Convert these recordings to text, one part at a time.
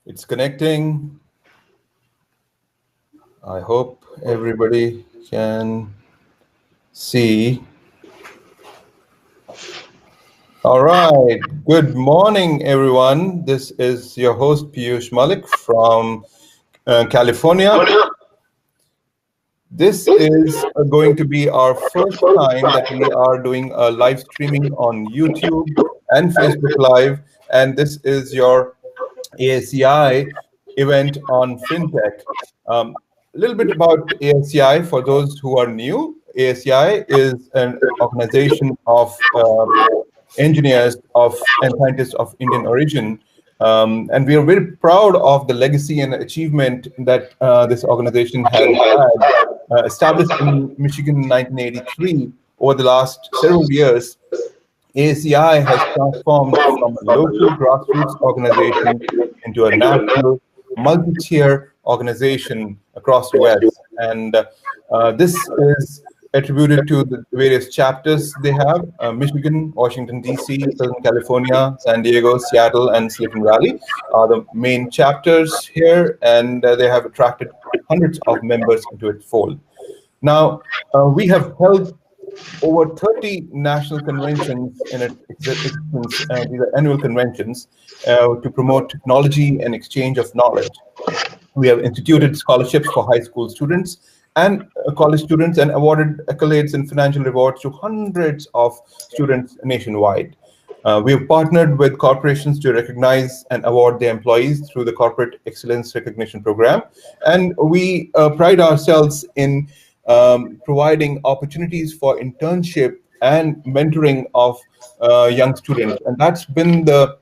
It's connecting. I hope everybody can see. All right. Good morning, everyone. This is your host, Piyush Malik from California. This is going to be our first time that we are doing a live streaming on YouTube and Facebook Live. And this is your ASEI event on FinTech. A little bit about ASEI for those who are new. ASEI is an organization of engineers and scientists of Indian origin. And we are very proud of the legacy and achievement that this organization has had. Established in Michigan in 1983, over the last several years, ASEI has transformed from a local grassroots organization into a national multi-tier organization across the West. And this is attributed to the various chapters they have: Michigan, Washington, D.C., Southern California, San Diego, Seattle, and Silicon Valley are the main chapters here, and they have attracted hundreds of members into its fold. Now, we have held over 30 national conventions in its existence. These are annual conventions to promote technology and exchange of knowledge. We have instituted scholarships for high school students and college students and awarded accolades and financial rewards to hundreds of students nationwide. We have partnered with corporations to recognize and award their employees through the Corporate Excellence Recognition Program. And we pride ourselves in providing opportunities for internship and mentoring of young students. And that's been the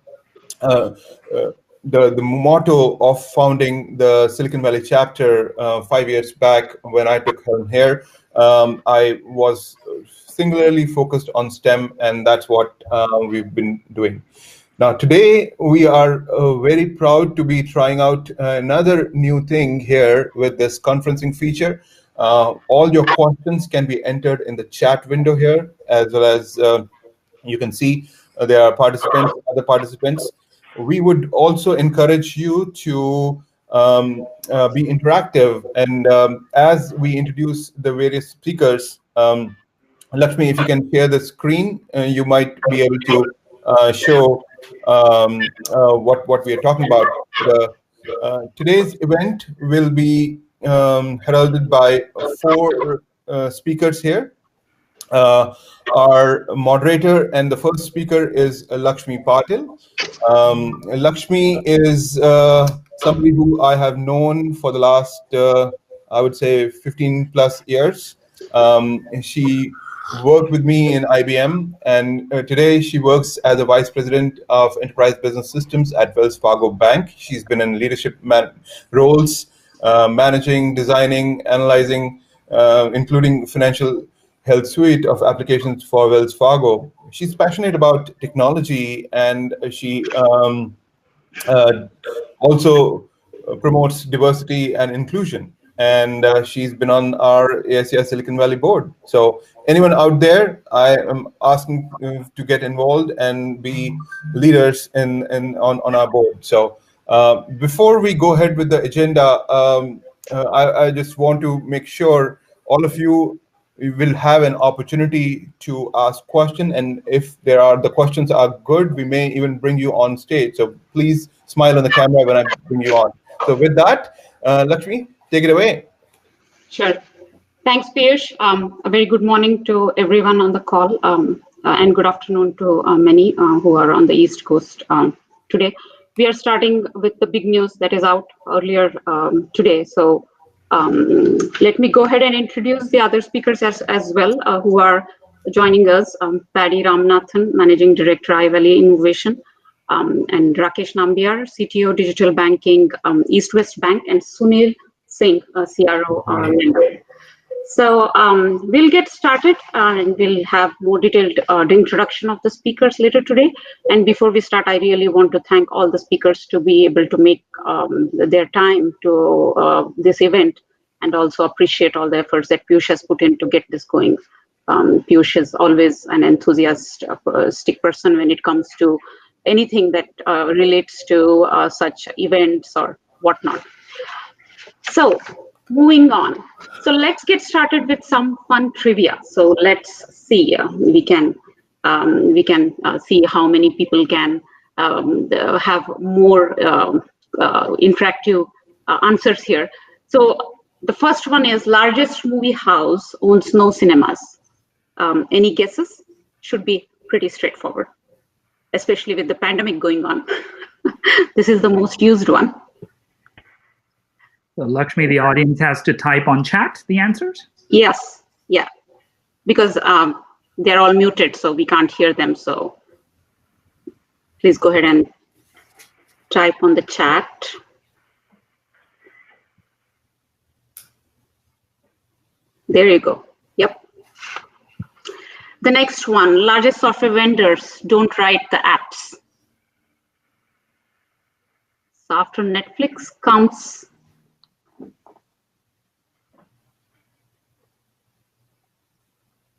motto of founding the Silicon Valley chapter 5 years back when I took helm here. I was singularly focused on STEM, and that's what we've been doing. Now, today, we are very proud to be trying out another new thing here with this conferencing feature. All your questions can be entered in the chat window here, as well as you can see there are other participants. We would also encourage you to be interactive. And as we introduce the various speakers, Laxmi, if you can share the screen, you might be able to show what we are talking about. Today's event will be heralded by 4 speakers here. Our moderator and the first speaker is Laxmi Patil. Laxmi is somebody who I have known for the last, I would say, 15 plus years. She worked with me in IBM, and today she works as a vice president of enterprise business systems at Wells Fargo Bank. She's been in leadership roles, managing, designing, analyzing, including financial health suite of applications for Wells Fargo. She's passionate about technology, and she also promotes diversity and inclusion. And she's been on our ASEI Silicon Valley board. So anyone out there, I am asking to get involved and be leaders on our board. So before we go ahead with the agenda, I just want to make sure all of you will have an opportunity to ask questions. And if the questions are good, we may even bring you on stage. So please smile on the camera when I bring you on. So with that, Laxmi, take it away. Sure. Thanks, Piyush. A very good morning to everyone on the call, and good afternoon to many who are on the East Coast today. We are starting with the big news that is out earlier today. So let me go ahead and introduce the other speakers as well who are joining us. Paddy Ramanathan, Managing Director, iValley Innovation, and Rakesh Nambiar, CTO, Digital Banking, East West Bank, and Sunil Singh, CRO. So we'll get started and we'll have more detailed introduction of the speakers later today. And before we start, I really want to thank all the speakers to be able to make their time to this event, and also appreciate all the efforts that Piyush has put in to get this going. Piyush is always an enthusiastic person when it comes to anything that relates to such events or whatnot. So moving on. So let's get started with some fun trivia. So let's see. We can see how many people can have more interactive answers here. So the first one is largest movie house owns no cinemas. Any guesses? Should be pretty straightforward, especially with the pandemic going on. This is the most used one. So Laxmi, the audience has to type on chat the answers? Yes, yeah, because they're all muted, so we can't hear them. So please go ahead and type on the chat. There you go. Yep. The next one, largest software vendors don't write the apps. So after Netflix comes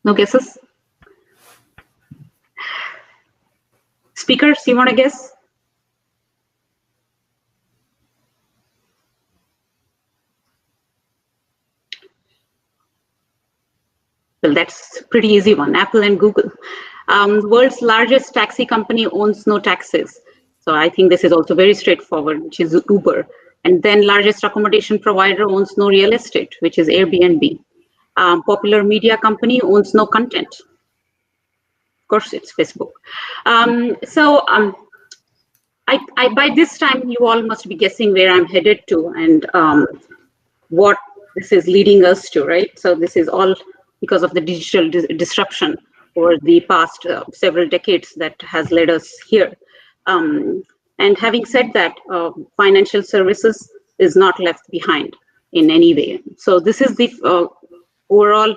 no guesses? Speakers, you want to guess? Well, that's a pretty easy one, Apple and Google. World's largest taxi company owns no taxis. So I think this is also very straightforward, which is Uber. And then largest accommodation provider owns no real estate, which is Airbnb. Popular media company owns no content. Of course, it's Facebook. By this time, you all must be guessing where I'm headed to and what this is leading us to, right? So this is all because of the digital disruption over the past several decades that has led us here. And having said that, financial services is not left behind in any way. So this is the overall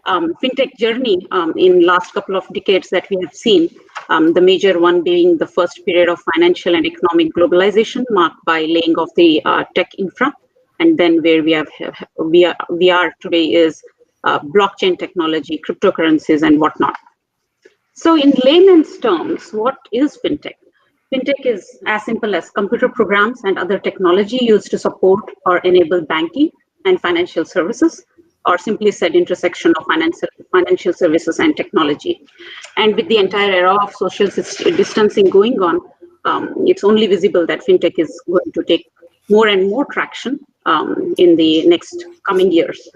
fintech journey in last couple of decades that we have seen. The major one being the first period of financial and economic globalization marked by laying of the tech infra, and then where we are today is blockchain technology, cryptocurrencies, and whatnot. So in layman's terms, what is fintech? Fintech is as simple as computer programs and other technology used to support or enable banking and financial services, or simply said, intersection of financial services and technology. And with the entire era of social distancing going on, it's only visible that fintech is going to take more and more traction in the next coming years.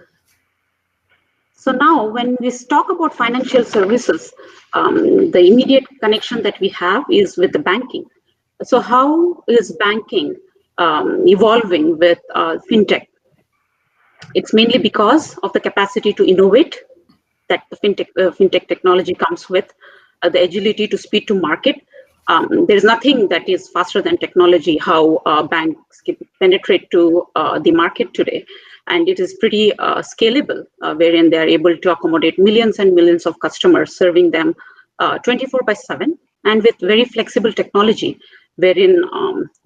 So now when we talk about financial services, the immediate connection that we have is with the banking. So how is banking evolving with fintech? It's mainly because of the capacity to innovate that the fintech technology comes with, the agility to speed to market. There's nothing that is faster than technology, how banks penetrate to the market today. And it is pretty scalable, wherein they're able to accommodate millions and millions of customers, serving them 24/7, and with very flexible technology, wherein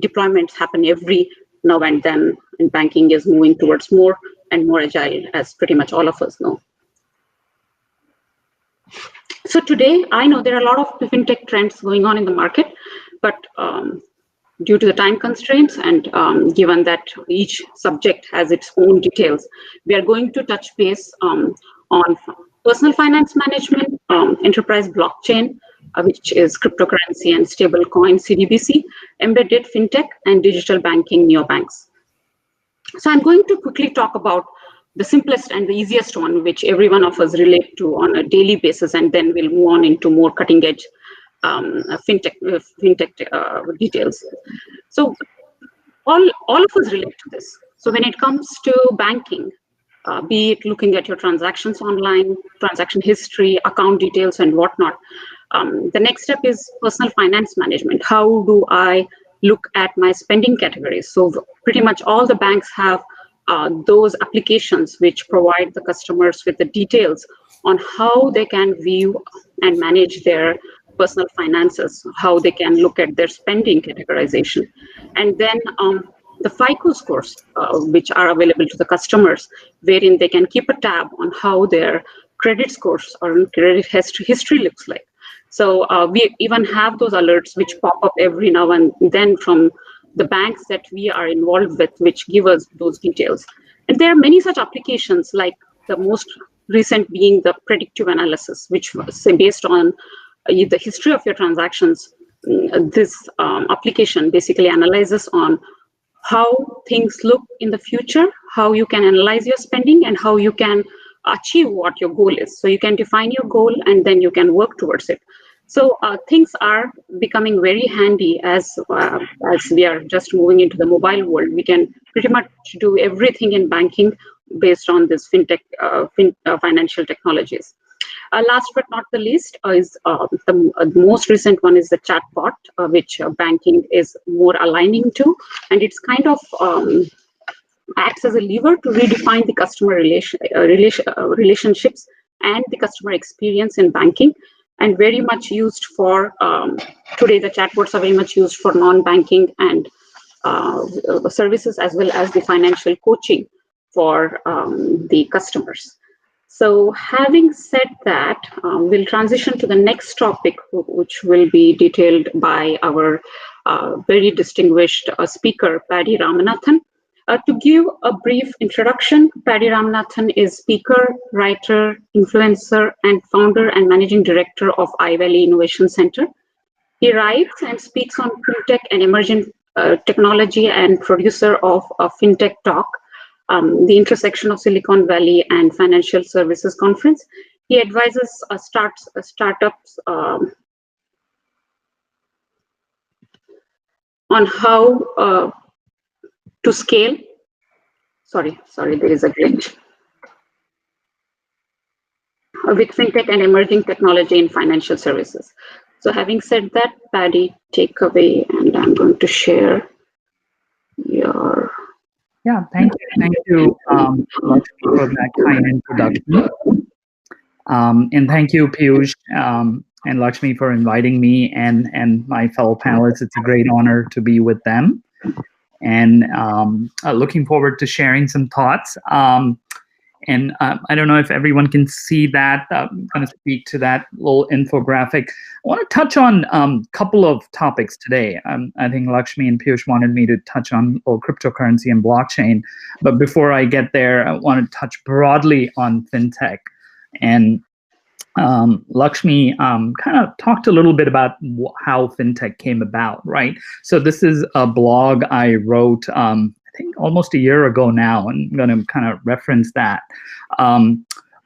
deployments happen every now and then, and banking is moving towards more and more agile, as pretty much all of us know. So today, I know there are a lot of fintech trends going on in the market, but due to the time constraints and given that each subject has its own details, we are going to touch base on personal finance management, enterprise blockchain, which is cryptocurrency and stablecoin CDBC, embedded fintech, and digital banking neobanks. So I'm going to quickly talk about the simplest and the easiest one, which every one of us relate to on a daily basis, and then we'll move on into more cutting edge fintech details. So all of us relate to this. So when it comes to banking, be it looking at your transactions online, transaction history, account details, and whatnot, the next step is personal finance management. How do I look at my spending categories? So pretty much all the banks have those applications which provide the customers with the details on how they can view and manage their personal finances, how they can look at their spending categorization. And then the FICO scores, which are available to the customers, wherein they can keep a tab on how their credit scores or credit history looks like. So we even have those alerts which pop up every now and then from the banks that we are involved with, which give us those details. And there are many such applications, like the most recent being the predictive analysis, which was based on the history of your transactions. This application basically analyzes on how things look in the future, how you can analyze your spending, and how you can achieve what your goal is. So you can define your goal and then you can work towards it. So things are becoming very handy as we are just moving into the mobile world. We can pretty much do everything in banking based on this fintech financial technologies. Last but not the least is the most recent one is the chatbot, which banking is more aligning to, and it's kind of acts as a lever to redefine the customer relationships and the customer experience in banking, and very much used for today. The chatbots are very much used for non-banking and services, as well as the financial coaching for the customers. So having said that, we'll transition to the next topic, which will be detailed by our very distinguished speaker, Paddy Ramanathan. To give a brief introduction, Paddy Ramanathan is speaker, writer, influencer, and founder and managing director of iValley Innovation Center. He writes and speaks on fintech and emerging technology, and producer of Fintech Talk, the intersection of Silicon Valley and financial services conference. He advises startups on how to scale. Sorry, there is a glitch. With fintech and emerging technology in financial services. So having said that, Paddy, take away, and I'm going to share your... Yeah, thank you, Laxmi, for that kind introduction. And thank you, Piyush and Laxmi, for inviting me and my fellow panelists. It's a great honor to be with them. And looking forward to sharing some thoughts. And I don't know if everyone can see that. I'm going to speak to that little infographic. I want to touch on a couple of topics today. I think Laxmi and Piyush wanted me to touch on cryptocurrency and blockchain. But before I get there, I want to touch broadly on fintech. And Laxmi kind of talked a little bit about how fintech came about, right? So this is a blog I wrote I think almost a year ago now, and I'm going to kind of reference that.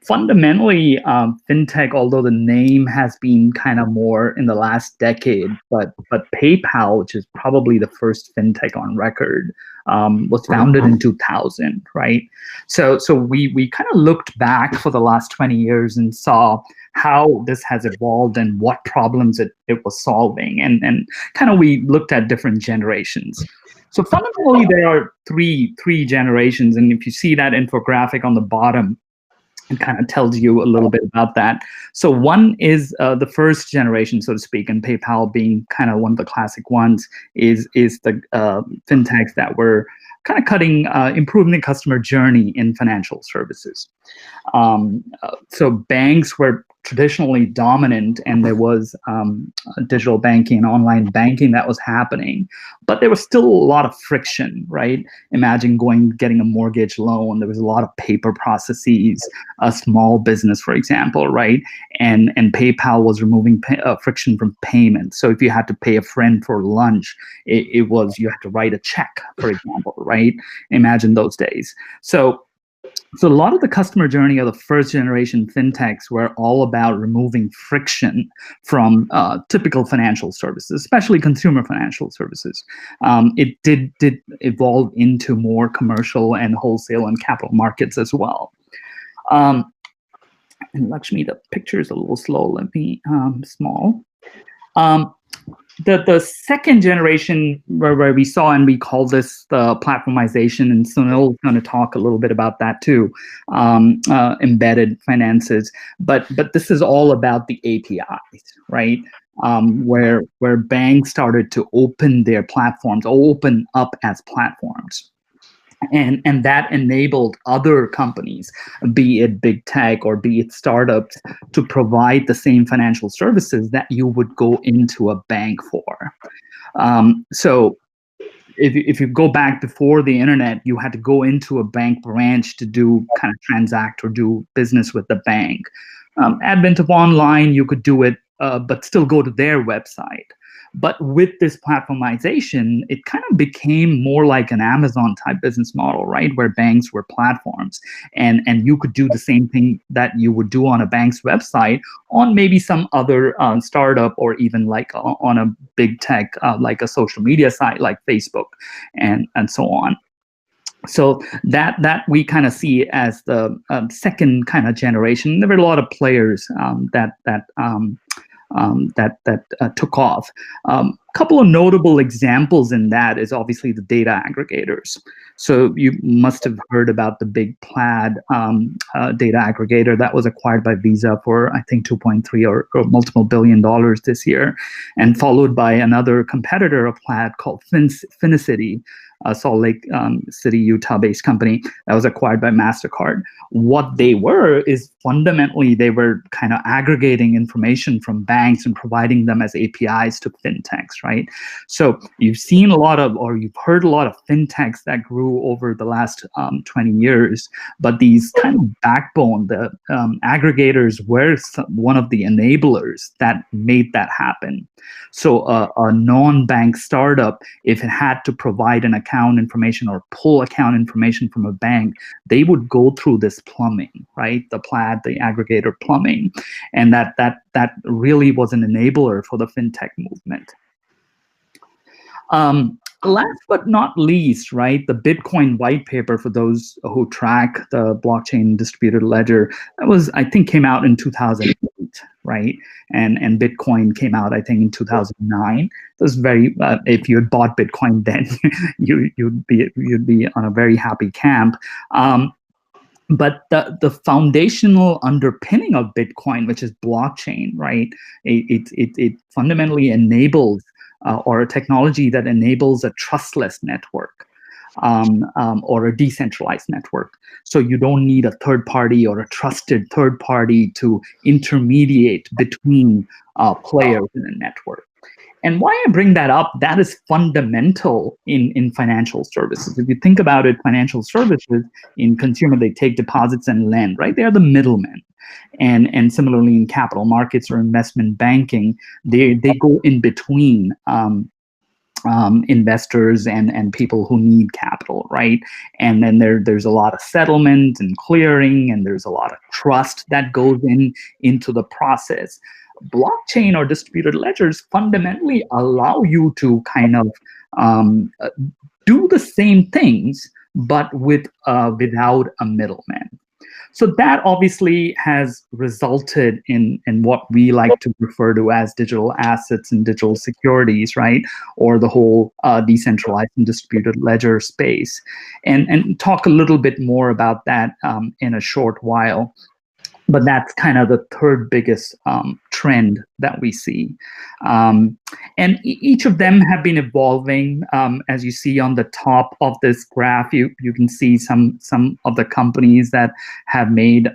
Fundamentally, fintech, although the name has been kind of more in the last decade, but PayPal, which is probably the first fintech on record, was founded in 2000, right? So we kind of looked back for the last 20 years and saw how this has evolved and what problems it was solving, and kind of we looked at different generations. So fundamentally, there are three generations, and if you see that infographic on the bottom, it kind of tells you a little bit about that. So one is the first generation, so to speak, and PayPal being kind of one of the classic ones, is the fintechs that were kind of improving the customer journey in financial services. So banks were traditionally dominant, and there was digital banking and online banking that was happening, but there was still a lot of friction, right? Imagine getting a mortgage loan. There was a lot of paper processes, a small business, for example, right? And PayPal was removing friction from payments. So if you had to pay a friend for lunch, it was you had to write a check, for example, right? Imagine those days. So a lot of the customer journey of the first generation fintechs were all about removing friction from typical financial services, especially consumer financial services. It did evolve into more commercial and wholesale and capital markets as well. And Laxmi, the picture is a little slow. Let me small. The second generation where we saw, and we call this the platformization, and Sunil is going to talk a little bit about that too, embedded finances. But this is all about the APIs, right? Where banks started to open their platforms, open up as platforms. And that enabled other companies, be it big tech or be it startups, to provide the same financial services that you would go into a bank for. So if you go back before the internet, you had to go into a bank branch to do kind of transact or do business with the bank. Advent of online, you could do it, but still go to their website. But with this platformization, it kind of became more like an Amazon type business model, right? Where banks were platforms, and you could do the same thing that you would do on a bank's website on maybe some other startup, or even like on a big tech, like a social media site like Facebook and so on. So that we kind of see as the second kind of generation. There were a lot of players that took off. A couple of notable examples in that is obviously the data aggregators. So you must have heard about the big Plaid data aggregator that was acquired by Visa for, I think, 2.3 or multiple $1 billion this year, and followed by another competitor of Plaid called Finicity, a Salt Lake City, Utah-based company that was acquired by MasterCard. What they were is fundamentally they were kind of aggregating information from banks and providing them as APIs to fintechs, right? So you've seen a lot of, or you've heard a lot of fintechs that grew over the last 20 years, but these kind of backbone, the aggregators were one of the enablers that made that happen. So a non-bank startup, if it had to provide an account information or pull account information from a bank, they would go through this plumbing, right? The Plaid, the aggregator plumbing, and that really was an enabler for the fintech movement. Last but not least, right, the Bitcoin white paper, for those who track the blockchain distributed ledger, that was, I think, came out in 2008, right? And Bitcoin came out, I think, in 2009. It was very, if you had bought Bitcoin then, you'd be on a very happy camp. But the foundational underpinning of Bitcoin, which is blockchain, right? It fundamentally enables or a technology that enables a trustless network or a decentralized network. So you don't need a third party or a trusted third party to intermediate between players in a network. And why I bring that up, that is fundamental in financial services. If you think about it, financial services in consumer, they take deposits and lend, right? They are the middlemen. And similarly in capital markets or investment banking, they go in between investors and people who need capital, right? And then there's a lot of settlement and clearing, and there's a lot of trust that goes into the process. Blockchain or distributed ledgers fundamentally allow you to kind of do the same things, but without a middleman. So that obviously has resulted in what we like to refer to as digital assets and digital securities, right? Or the whole decentralized and distributed ledger space. And talk a little bit more about that in a short while. But that's kind of the third biggest trend that we see. And each of them have been evolving. As you see on the top of this graph, you can see some of the companies that have made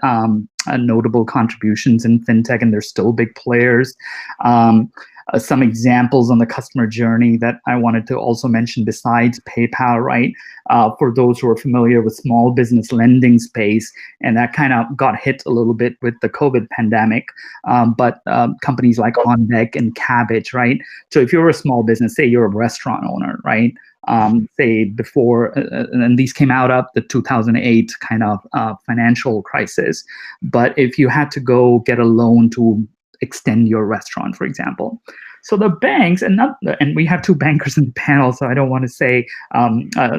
notable contributions in fintech, and they're still big players. Some examples on the customer journey that I wanted to also mention besides PayPal, right? For those who are familiar with small business lending space, and that kind of got hit a little bit with the COVID pandemic, but companies like OnDeck and Cabbage, right? So if you're a small business, say you're a restaurant owner, right? Say before, and these came out of the 2008 kind of financial crisis, but if you had to go get a loan to extend your restaurant, for example. So the banks, and we have two bankers in the panel, so I don't want to say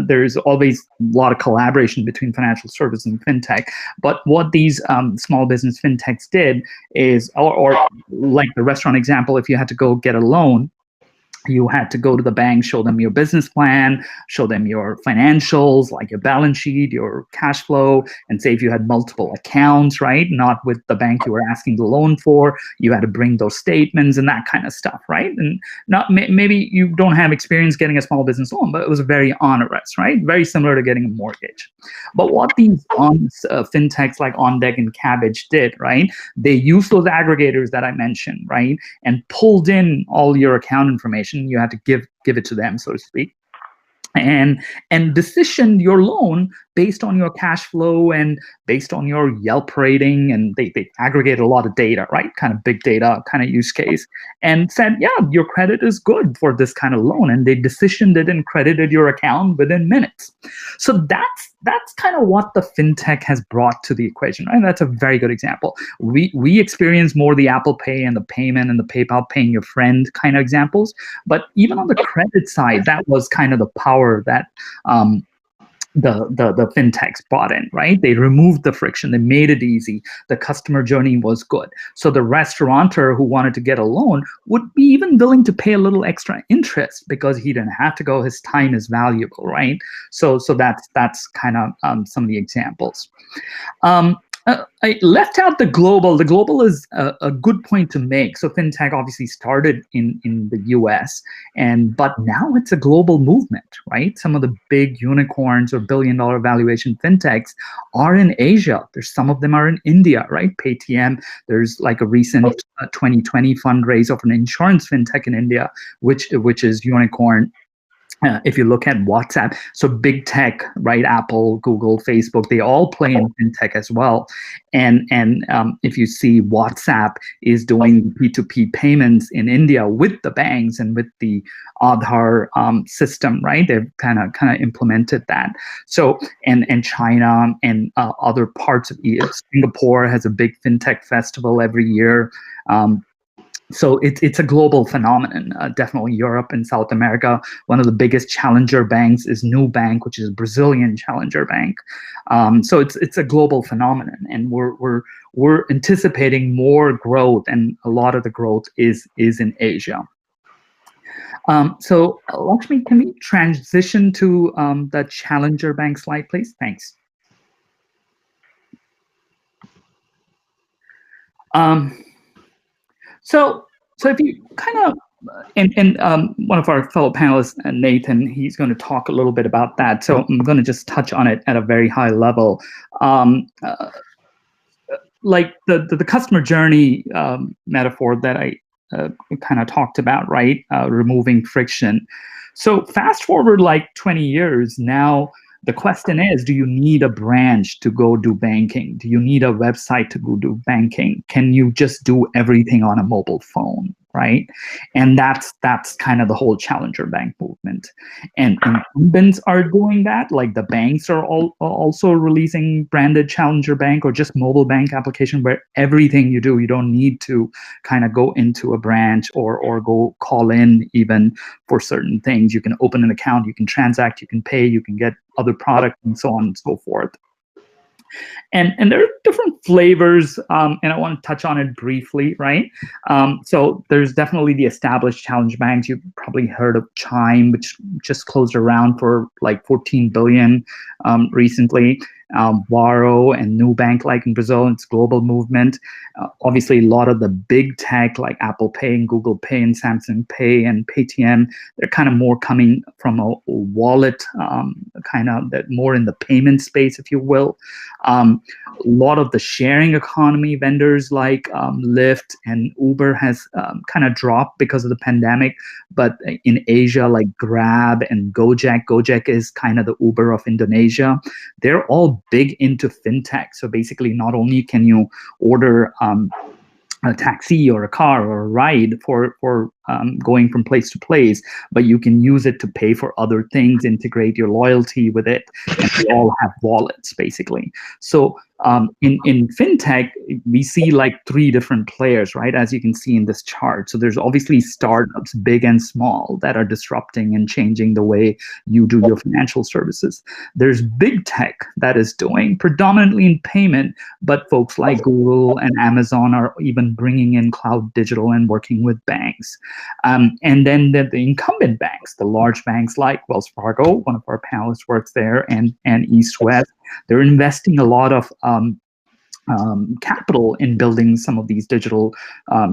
there's always a lot of collaboration between financial services and fintech. But what these small business fintechs did is, or like the restaurant example, if you had to go get a loan, You had to go to the bank, show them your business plan, show them your financials, like your balance sheet, your cash flow, and say if you had multiple accounts, right? Not with the bank you were asking the loan for, you had to bring those statements and that kind of stuff, right? And not maybe you don't have experience getting a small business loan, but it was very onerous, right? Very similar to getting a mortgage. But what these fintechs like OnDeck and Cabbage did, right? They used those aggregators that I mentioned, right? And pulled in all your account information. You had to give it to them, so to speak, and decision your loan based on your cash flow and based on your Yelp rating, and they aggregate a lot of data, right? Kind of big data kind of use case, and said, yeah, your credit is good for this kind of loan, and they decisioned it and credited your account within minutes. So that's kind of what the fintech has brought to the equation, right? That's a very good example. We experience more the Apple Pay and the payment and the PayPal paying your friend kind of examples, but even on the credit side, that was kind of the power that the fintechs brought in, right? They removed the friction, they made it easy. The customer journey was good. So the restaurateur who wanted to get a loan would be even willing to pay a little extra interest because he didn't have to go. His time is valuable, right? So that's kind of some of the examples. I left out the global. The global is a good point to make. So fintech obviously started in the US, but now it's a global movement, right? Some of the big unicorns or billion-dollar valuation fintechs are in Asia. Some of them are in India, right? Paytm. There's like a recent 2020 fundraise of an insurance fintech in India, which is unicorn. If you look at WhatsApp, so big tech, right? Apple, Google, Facebook, they all play in fintech as well. And if you see WhatsApp is doing P2P payments in India with the banks and with the Aadhaar system, right? They've kind of implemented that. So and China and other parts of Singapore has a big fintech festival every year. So it's a global phenomenon. Definitely Europe and South America. One of the biggest challenger banks is Nubank, which is a Brazilian challenger bank. So it's a global phenomenon, and we're anticipating more growth, and a lot of the growth is in Asia. So Laxmi, can we transition to the challenger bank slide, please? Thanks. So if you kind of, and one of our fellow panelists, Nathan, he's going to talk a little bit about that. So I'm going to just touch on it at a very high level. Like the customer journey metaphor that I kind of talked about, right? Removing friction. So fast forward like 20 years now. The question is, do you need a branch to go do banking? Do you need a website to go do banking? Can you just do everything on a mobile phone, right? And that's kind of the whole challenger bank movement. And incumbents are doing that, like the banks are also releasing branded challenger bank or just mobile bank application where everything you do, you don't need to kind of go into a branch or go call in even for certain things. You can open an account, you can transact, you can pay, you can get other products and so on and so forth. And there are different flavors, and I want to touch on it briefly, right? So there's definitely the established challenge banks. You've probably heard of Chime, which just closed around for like 14 billion recently. Varo and Nubank, like in Brazil, it's a global movement. Obviously, a lot of the big tech like Apple Pay and Google Pay and Samsung Pay and Paytm, they're kind of more coming from a wallet, kind of that more in the payment space, if you will. A lot of the sharing economy vendors like Lyft and Uber has kind of dropped because of the pandemic. But in Asia, like Grab and Gojek is kind of the Uber of Indonesia. They're all big into fintech. So basically, not only can you order a taxi or a car or a ride for going from place to place, but you can use it to pay for other things, integrate your loyalty with it, and we all have wallets, basically. So In fintech, we see like three different players, right? As you can see in this chart. So there's obviously startups, big and small, that are disrupting and changing the way you do your financial services. There's big tech that is doing predominantly in payment, but folks like Google and Amazon are even bringing in cloud digital and working with banks. And then the incumbent banks, the large banks like Wells Fargo, one of our panelists works there, and East West, they're investing a lot of capital in building some of these digital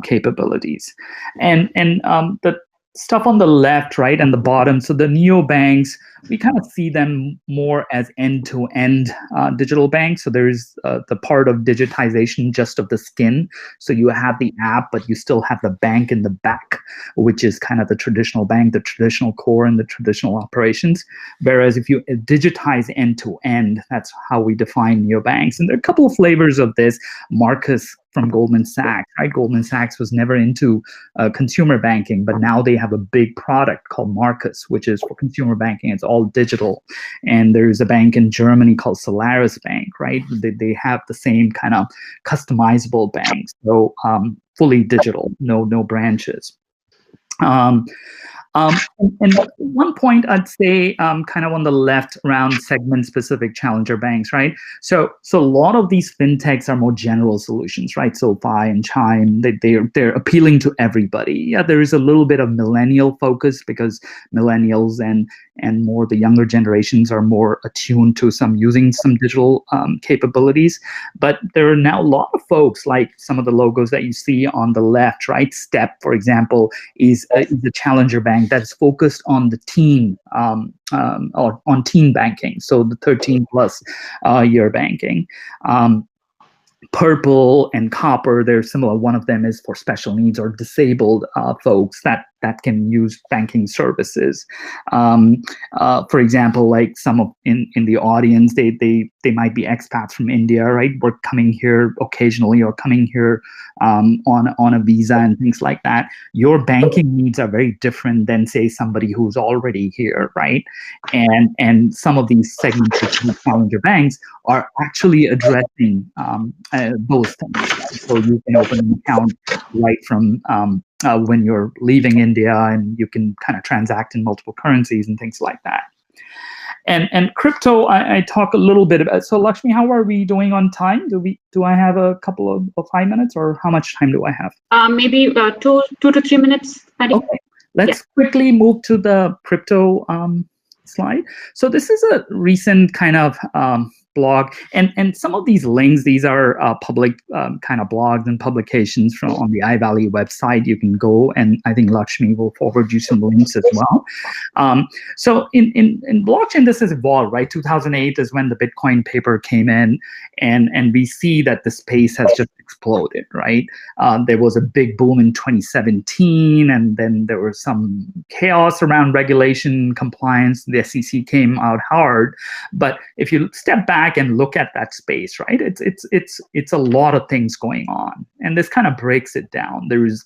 capabilities. And the stuff on the left, right, and the bottom, so the neobanks, we kind of see them more as end-to-end digital banks. So there's the part of digitization just of the skin. So you have the app, but you still have the bank in the back, which is kind of the traditional bank, the traditional core, and the traditional operations. Whereas if you digitize end-to-end, that's how we define neobanks. And there are a couple of flavors of this. Marcus from Goldman Sachs, right? Goldman Sachs was never into consumer banking, but now they have a big product called Marcus, which is for consumer banking. It's all digital. And there's a bank in Germany called Solaris Bank, right? They have the same kind of customizable banks, so fully digital, no branches. And one point I'd say, kind of on the left around segment-specific challenger banks, right? So a lot of these fintechs are more general solutions, right? SoFi and Chime, they're appealing to everybody. Yeah, there is a little bit of millennial focus because millennials and more the younger generations are more attuned to using some digital capabilities. But there are now a lot of folks, like some of the logos that you see on the left, right? Step, for example, is a challenger bank that's focused on the teen or on teen banking, so the 13 plus year banking. Purple and Copper, they're similar. One of them is for special needs or disabled folks that can use banking services. For example, like some of in the audience, they might be expats from India, right? We're coming here occasionally or coming here on a visa and things like that. Your banking needs are very different than, say, somebody who's already here, right? And some of these segments of challenger banks are actually addressing those things. Right? So you can open an account right from when you're leaving India, and you can kind of transact in multiple currencies and things like that. And crypto, I talk a little bit about. So Laxmi, how are we doing on time? Do I have a couple of 5 minutes, or how much time do I have? Maybe 2 to 3 minutes, Paddy. Okay, let's quickly move to the crypto slide. So this is a recent kind of blog, and some of these links, these are public kind of blogs and publications from on the iValley website. You can go, and I think Laxmi will forward you some links as well. So in blockchain, this has evolved, right? 2008 is when the Bitcoin paper came in, and we see that the space has just exploded, right? There was a big boom in 2017, and then there was some chaos around regulation, compliance. The SEC came out hard, but if you step back and look at that space, right? It's a lot of things going on, and this kind of breaks it down. There is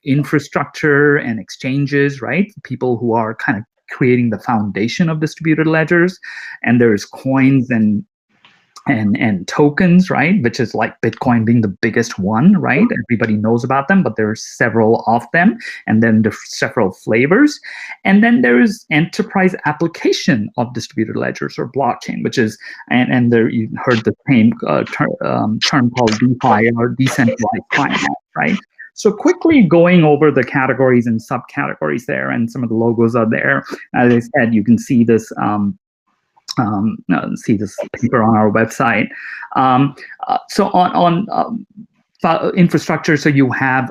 infrastructure and exchanges, right? People who are kind of creating the foundation of distributed ledgers, and there's coins and tokens, right? Which is like Bitcoin being the biggest one, right? Everybody knows about them, but there are several of them, and then there's several flavors. And then there is enterprise application of distributed ledgers or blockchain, which is, and there you heard the same term called DeFi or decentralized finance, right? So quickly going over the categories and subcategories there, and some of the logos are there. As I said, you can see this paper on our website. So on infrastructure, so you have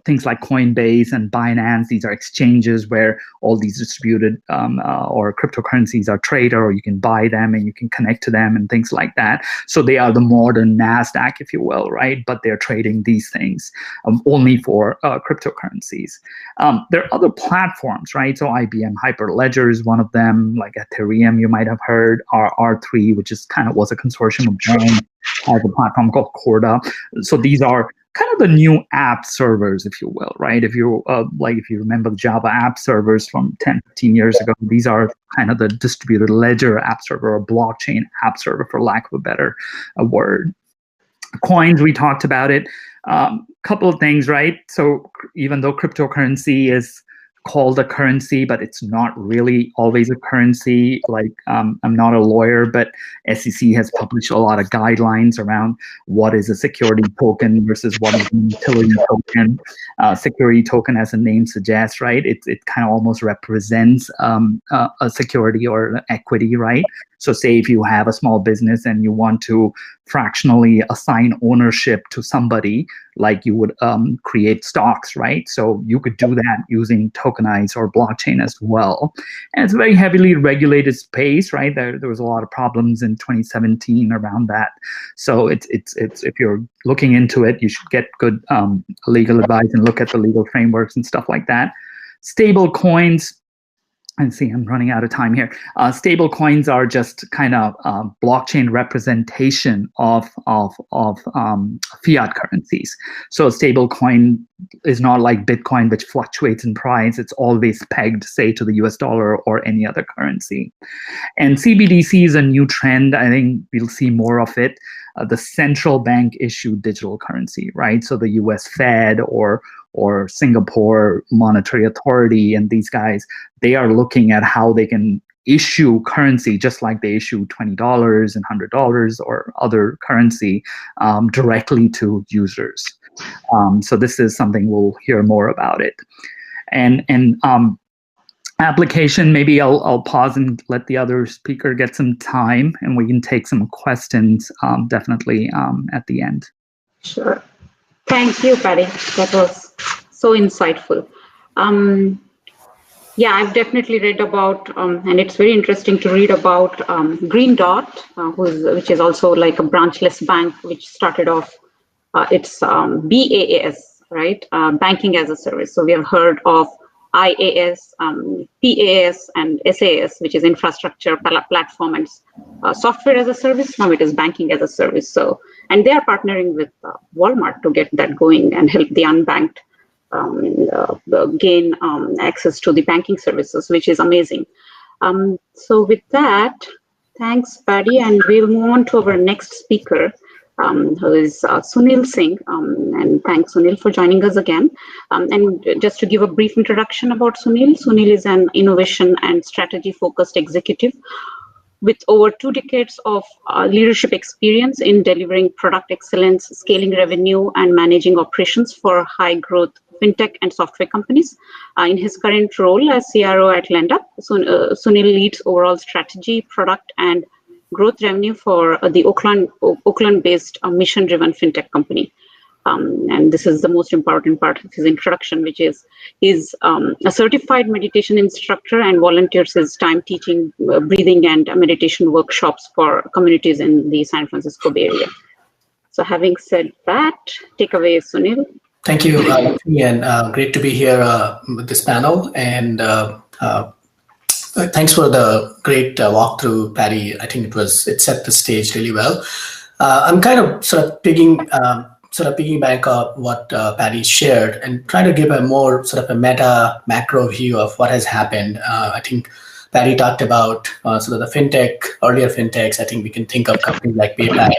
things like Coinbase and Binance. These are exchanges where all these distributed or cryptocurrencies are traded, or you can buy them and you can connect to them and things like that. So they are the modern NASDAQ, if you will, right? But they're trading these things only for cryptocurrencies. There are other platforms, right? So IBM Hyperledger is one of them, like Ethereum, you might have heard, R3, which is was a consortium of banks, has a platform called Corda. So these are kind of the new app servers, if you will, right? If you if you remember the Java app servers from 10, 15 years ago, these are kind of the distributed ledger app server or blockchain app server, for lack of a better word. Coins, we talked about it. Couple of things, right? So even though cryptocurrency is called a currency, but it's not really always a currency. Like I'm not a lawyer, but SEC has published a lot of guidelines around what is a security token versus what is a utility token. Security token, as the name suggests, right? It kind of almost represents a security or an equity, right? So say if you have a small business and you want to fractionally assign ownership to somebody, like you would create stocks, right? So you could do that using tokenized or blockchain as well. And it's a very heavily regulated space, right? There was a lot of problems in 2017 around that. So it's if you're looking into it, you should get good legal advice and look at the legal frameworks and stuff like that. Stable coins. And see, I'm running out of time here. Stable coins are just kind of blockchain representation of fiat currencies. So a stable coin is not like Bitcoin, which fluctuates in price. It's always pegged, say, to the US dollar or any other currency. And CBDC is a new trend. I think we'll see more of it. The central bank issued digital currency, right? So the US Fed or Singapore Monetary Authority and these guys, they are looking at how they can issue currency just like they issue $20 and $100 or other currency directly to users. So this is something we'll hear more about it. And application, maybe I'll pause and let the other speaker get some time and we can take some questions definitely at the end. Sure. Thank you, Paddy. That was so insightful. Yeah, I've definitely read about, and it's very interesting to read about Green Dot, which is also like a branchless bank, which started off its BaaS, right? Banking as a service. So we have heard of IaaS, PaaS, and SaaS, which is infrastructure, platform, and software as a service. Now it is banking as a service. So, and they are partnering with Walmart to get that going and help the unbanked gain access to the banking services, which is amazing. So with that, thanks, Paddy, and we'll move on to our next speaker, who is Sunil Singh, and thanks, Sunil, for joining us again. And just to give a brief introduction about Sunil, Sunil is an innovation and strategy-focused executive with over 2 decades of leadership experience in delivering product excellence, scaling revenue, and managing operations for high-growth fintech and software companies. In his current role as CRO at Lenda, Sunil leads overall strategy, product, and growth revenue for the Oakland-based mission-driven fintech company. And this is the most important part of his introduction, which is he's a certified meditation instructor and volunteers his time teaching breathing and meditation workshops for communities in the San Francisco Bay Area. So having said that, take away, Sunil. Thank you, and great to be here with this panel. And thanks for the great walkthrough, Paddy. I think it set the stage really well. I'm kind of sort of piggyback on what Paddy shared and try to give a more sort of a meta macro view of what has happened. I think Paddy talked about sort of the earlier fintechs. I think we can think of companies like PayPal,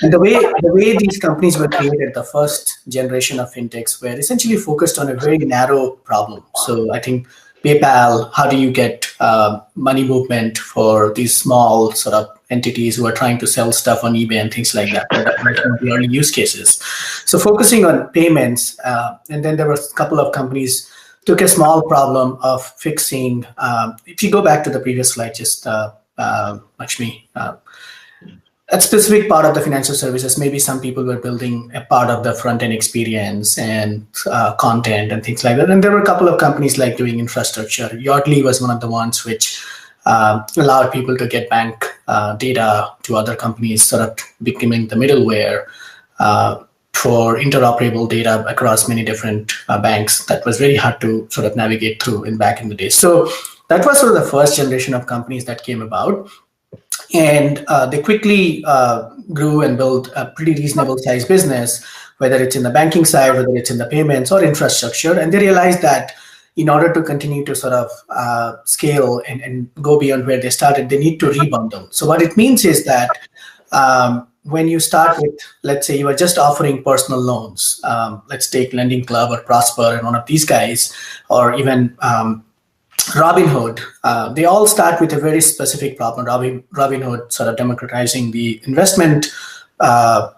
and the way these companies were created. The first generation of fintechs were essentially focused on a very narrow problem. So I think PayPal, how do you get money movement for these small sort of entities who are trying to sell stuff on eBay and things like that? That was one of the early use cases. So focusing on payments, and then there were a couple of companies took a small problem of fixing. If you go back to the previous slide, just Laxmi, a specific part of the financial services, maybe some people were building a part of the front-end experience and content and things like that. And there were a couple of companies like doing infrastructure. Yardley was one of the ones which allowed people to get bank data to other companies, sort of becoming the middleware for interoperable data across many different banks. That was very hard to sort of navigate through back in the day. So that was sort of the first generation of companies that came about. And they quickly grew and built a pretty reasonable sized business. whether it's in the banking side, whether it's in the payments or infrastructure. And they realized that in order to continue to sort of scale and go beyond where they started, they need to rebundle. So what it means is that when you start with, let's say you are just offering personal loans, let's take Lending Club or Prosper and one of these guys, or even Robinhood, they all start with a very specific problem. Robinhood sort of democratizing the investment, the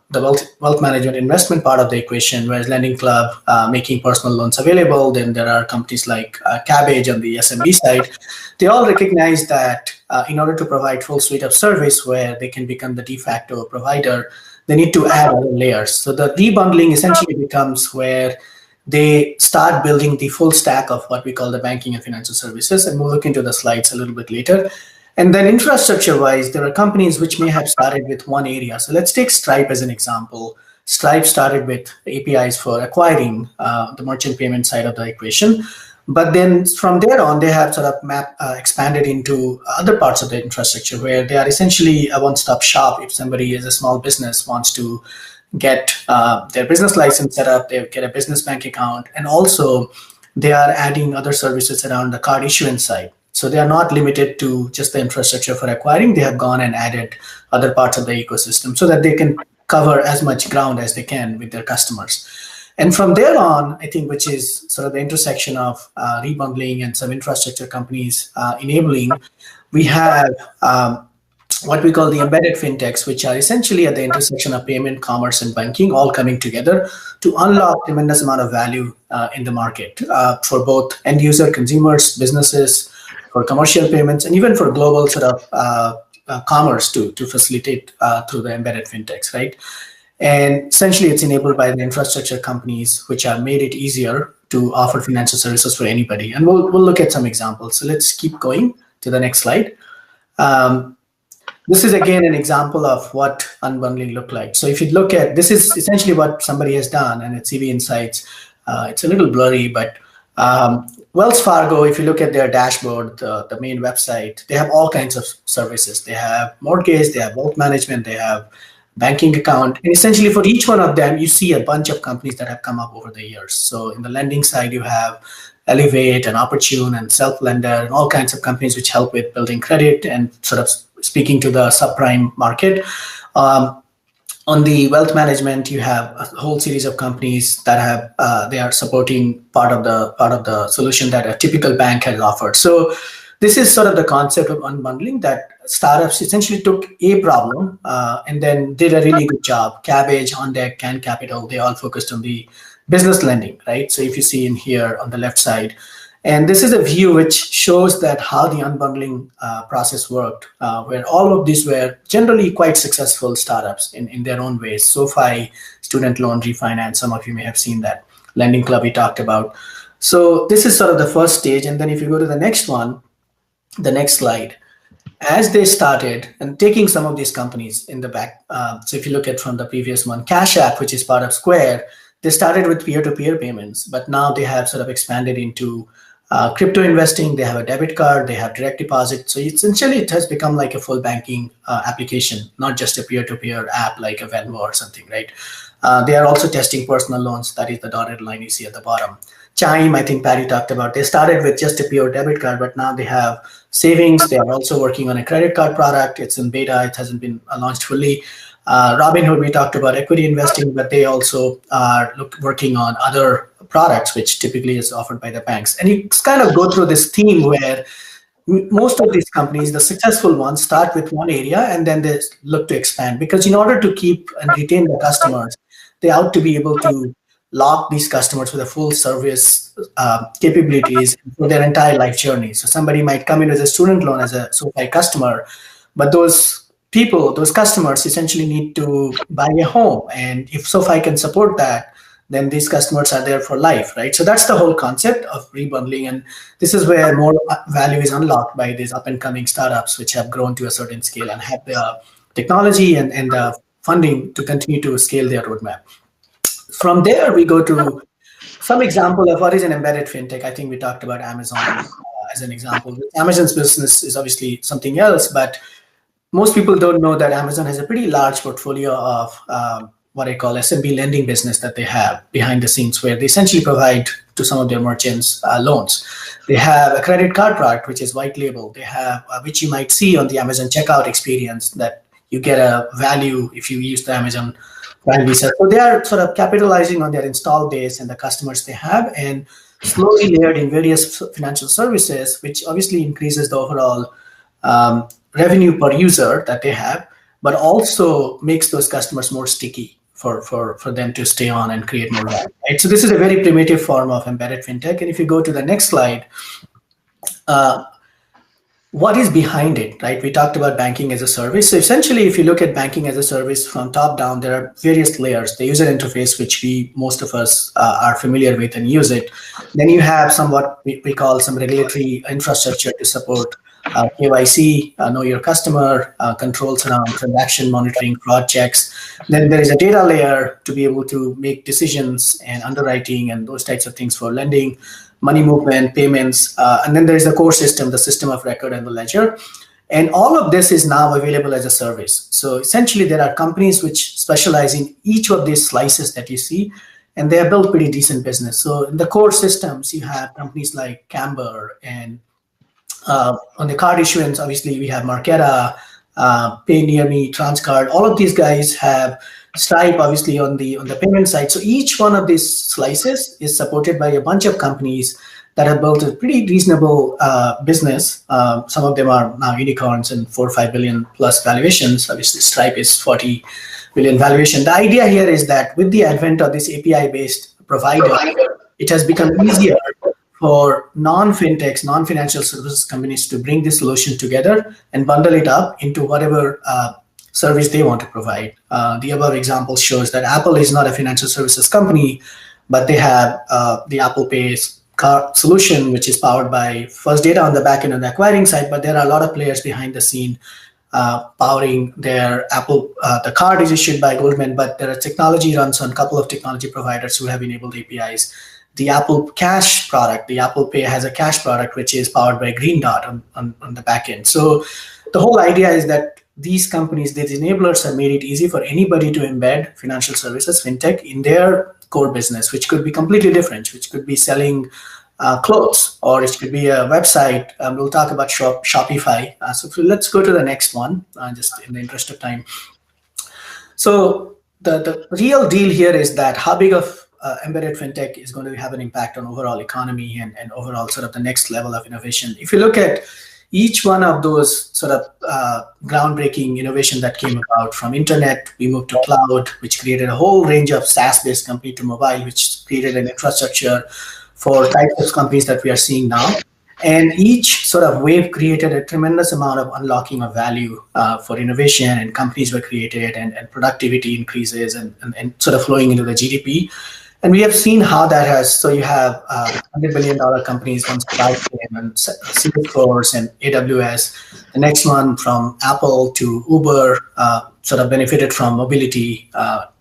wealth management investment part of the equation, whereas Lending Club making personal loans available. Then there are companies like Cabbage on the SMB side. They all recognize that in order to provide full suite of service where they can become the de facto provider, they need to add other layers. So the rebundling essentially becomes where they start building the full stack of what we call the banking and financial services. And we'll look into the slides a little bit later. And then infrastructure-wise, there are companies which may have started with one area. So let's take Stripe as an example. Stripe started with APIs for acquiring the merchant payment side of the equation. But then from there on, they have sort of expanded into other parts of the infrastructure where they are essentially a one-stop shop. If somebody is a small business, wants to get their business license set up, they get a business bank account, and also they are adding other services around the card issuance side. So they are not limited to just the infrastructure for acquiring. They have gone and added other parts of the ecosystem so that they can cover as much ground as they can with their customers. And from there on, I think, which is sort of the intersection of rebundling and some infrastructure companies enabling, we have what we call the embedded fintechs, which are essentially at the intersection of payment, commerce, and banking, all coming together to unlock tremendous amount of value in the market for both end user, consumers, businesses, for commercial payments, and even for global sort of commerce to facilitate through the embedded fintechs, right? And essentially, it's enabled by the infrastructure companies, which have made it easier to offer financial services for anybody. And we'll look at some examples. So let's keep going to the next slide. This is again an example of what unbundling looked like. So if you look at, this is essentially what somebody has done, and it's CV Insights. It's a little blurry, but Wells Fargo, if you look at their dashboard, the main website, they have all kinds of services. They have mortgage, they have wealth management, they have banking account. And essentially for each one of them, you see a bunch of companies that have come up over the years. So in the lending side, you have Elevate and Opportune and Self-Lender and all kinds of companies which help with building credit and sort of speaking to the subprime market. On the wealth management, you have a whole series of companies that have they are supporting part of the solution that a typical bank has offered. So this is sort of the concept of unbundling, that startups essentially took a problem and then did a really good job. Cabbage, On Deck, Can Capital, they all focused on the business lending, right? So if you see in here on the left side, and this is a view which shows that how the unbundling process worked, where all of these were generally quite successful startups in their own ways. SoFi, student loan refinance, some of you may have seen that. Lending Club we talked about. So this is sort of the first stage. And then if you go to the next one, the next slide, as they started and taking some of these companies in the back. So if you look at from the previous one, Cash App, which is part of Square, they started with peer-to-peer payments, but now they have sort of expanded into crypto investing. They have a debit card, they have direct deposit. So essentially it has become like a full banking application, not just a peer-to-peer app like a Venmo or something, right? They are also testing personal loans. That is the dotted line you see at the bottom. Chime, I think Paddy talked about, they started with just a pure debit card, but now they have savings. They are also working on a credit card product. It's in beta. It hasn't been launched fully. Robinhood, we talked about equity investing, but they also are working on other products, which typically is offered by the banks. And you kind of go through this theme where most of these companies, the successful ones, start with one area and then they look to expand. Because in order to keep and retain the customers, they ought to be able to lock these customers with a full service capabilities for their entire life journey. So somebody might come in as a student loan as a SoFi customer, but those customers essentially need to buy a home. And if SoFi can support that, then these customers are there for life, right? So that's the whole concept of rebundling. And this is where more value is unlocked by these up and coming startups, which have grown to a certain scale and have the technology and the funding to continue to scale their roadmap. From there, we go to some example of what is an embedded fintech. I think we talked about Amazon as an example. Amazon's business is obviously something else, but most people don't know that Amazon has a pretty large portfolio of what I call SMB lending business that they have behind the scenes, where they essentially provide to some of their merchants loans. They have a credit card product, which is white label. They have, which you might see on the Amazon checkout experience, that you get a value if you use the Amazon Prime Visa. So they are sort of capitalizing on their install base and the customers they have, and slowly layered in various financial services, which obviously increases the overall revenue per user that they have, but also makes those customers more sticky for them to stay on and create more value. Right? So this is a very primitive form of embedded fintech. And if you go to the next slide, what is behind it, right? We talked about banking as a service. So essentially, if you look at banking as a service from top down, there are various layers. The user interface, which most of us are familiar with and use it. Then you have what we call some regulatory infrastructure to support KYC, know your customer, controls around transaction monitoring, fraud checks. Then there is a data layer to be able to make decisions and underwriting and those types of things for lending, money movement, payments. And then there is the core system, the system of record and the ledger. And all of this is now available as a service. So essentially, there are companies which specialize in each of these slices that you see, and they have built pretty decent business. So in the core systems, you have companies like Camber, and on the card issuance, obviously, we have Marqeta, PayNearMe, Transcard. All of these guys have Stripe, obviously, on the payment side. So each one of these slices is supported by a bunch of companies that have built a pretty reasonable business. Some of them are now unicorns and 4 or 5 billion plus valuations. Obviously, Stripe is 40 billion valuation. The idea here is that with the advent of this API-based provider, it has become easier for non-fintechs, non-financial services companies to bring this solution together and bundle it up into whatever service they want to provide. The above example shows that Apple is not a financial services company, but they have the Apple Pay card solution, which is powered by First Data on the back end on the acquiring side, but there are a lot of players behind the scene powering their Apple. The card is issued by Goldman, but there are technology runs on a couple of technology providers who have enabled APIs. The Apple Cash product, the Apple Pay has a cash product, which is powered by Green Dot on the back end. So the whole idea is that these companies, these enablers have made it easy for anybody to embed financial services, fintech, in their core business, which could be completely different, which could be selling clothes, or it could be a website. We'll talk about Shopify. So let's go to the next one, just in the interest of time. So the real deal here is that how big of embedded fintech is going to have an impact on overall economy and overall sort of the next level of innovation. If you look at each one of those sort of groundbreaking innovation that came about, from internet, we moved to cloud, which created a whole range of SaaS-based company, to mobile, which created an infrastructure for types of companies that we are seeing now. And each sort of wave created a tremendous amount of unlocking of value for innovation, and companies were created, and productivity increases and sort of flowing into the GDP. And we have seen how that has, so you have $100 billion companies, one supply chain, and Salesforce and AWS. The next one, from Apple to Uber, sort of benefited from mobility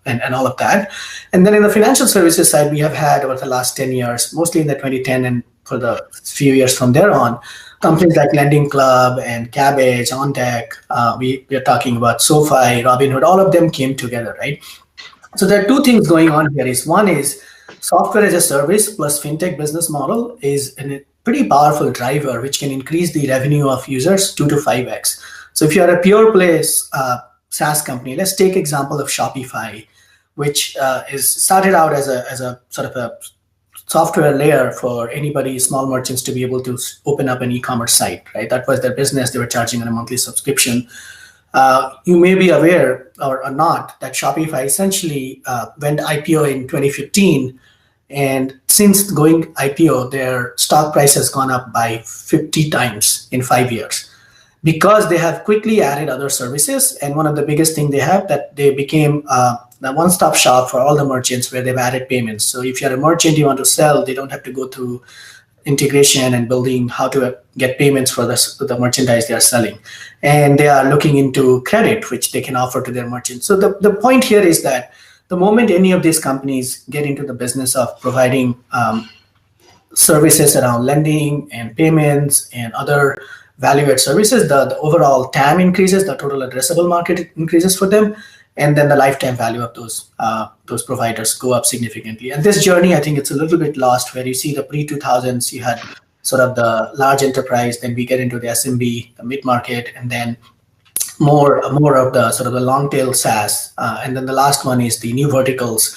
and all of that. And then in the financial services side, we have had over the last 10 years, mostly in the 2010 and for the few years from there on, companies like Lending Club and Cabbage, OnDeck, we are talking about SoFi, Robinhood, all of them came together, right? So there are two things going on here. One is software as a service plus fintech business model is a pretty powerful driver, which can increase the revenue of users 2 to 5x. So if you are a pure play SaaS company, let's take example of Shopify, which is started out as a sort of a software layer for anybody, small merchants, to be able to open up an e-commerce site, right? That was their business. They were charging on a monthly subscription. You may be aware or not that Shopify essentially went IPO in 2015. And since going IPO, their stock price has gone up by 50 times in 5 years, because they have quickly added other services. And one of the biggest thing they have, that they became the one-stop shop for all the merchants, where they've added payments. So if you're a merchant, you want to sell, they don't have to go through integration and building how to get payments for the merchandise they are selling. And they are looking into credit, which they can offer to their merchants. So the point here is that the moment any of these companies get into the business of providing services around lending and payments and other value-add services, the overall TAM increases, the total addressable market increases for them. and then the lifetime value of those providers go up significantly. And this journey, I think it's a little bit lost, where you see the pre-2000s, you had sort of the large enterprise, then we get into the SMB, the mid-market, and then more of the sort of the long tail SaaS. And then the last one is the new verticals,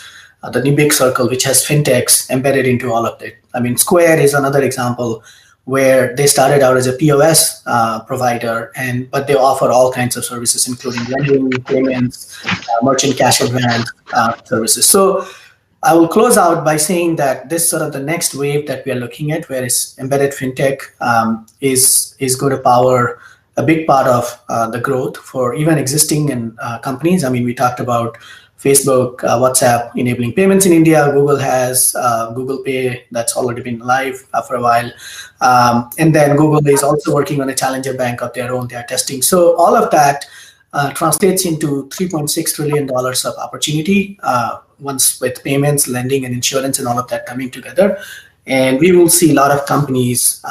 the new big circle, which has fintechs embedded into all of it. I mean, Square is another example where they started out as a POS provider, but they offer all kinds of services, including lending, payments, merchant cash advance services. So I will close out by saying that this sort of the next wave that we are looking at, where is embedded fintech, is going to power a big part of the growth for even existing companies. I mean, we talked about Facebook, WhatsApp enabling payments in India. Google has Google Pay that's already been live for a while. And then Google is also working on a challenger bank of their own. They are testing. So all of that translates into $3.6 trillion of opportunity once with payments, lending, and insurance and all of that coming together. And we will see a lot of companies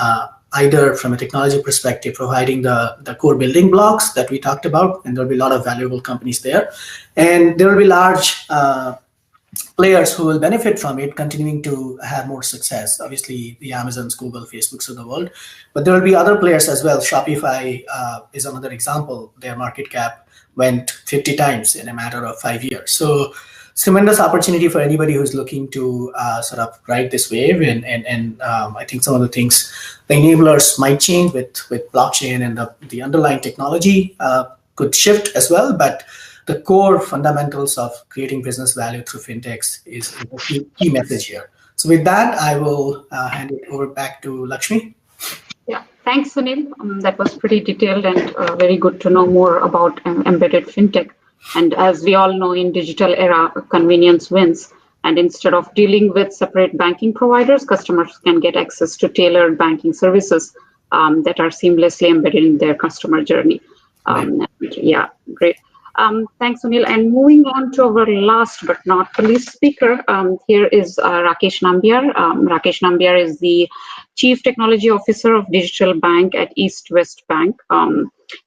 either from a technology perspective, providing the core building blocks that we talked about, and there'll be a lot of valuable companies there. And there will be large players who will benefit from it, continuing to have more success. Obviously, the Amazons, Google, Facebooks of the world. But there will be other players as well. Shopify is another example. Their market cap went 50 times in a matter of 5 years. So tremendous opportunity for anybody who's looking to sort of ride this wave. And I think some of the things, the enablers might change with blockchain, and the underlying technology could shift as well. But the core fundamentals of creating business value through fintechs is a key message here. So with that, I will hand it over back to Laxmi. Yeah, thanks, Sunil. That was pretty detailed and very good to know more about embedded fintech. And as we all know, in digital era, convenience wins. And instead of dealing with separate banking providers, customers can get access to tailored banking services that are seamlessly embedded in their customer journey. Yeah, great. Thanks, Sunil. And moving on to our last but not least speaker, here is Rakesh Nambiar. Rakesh Nambiar is the Chief Technology Officer of Digital Bank at East West Bank.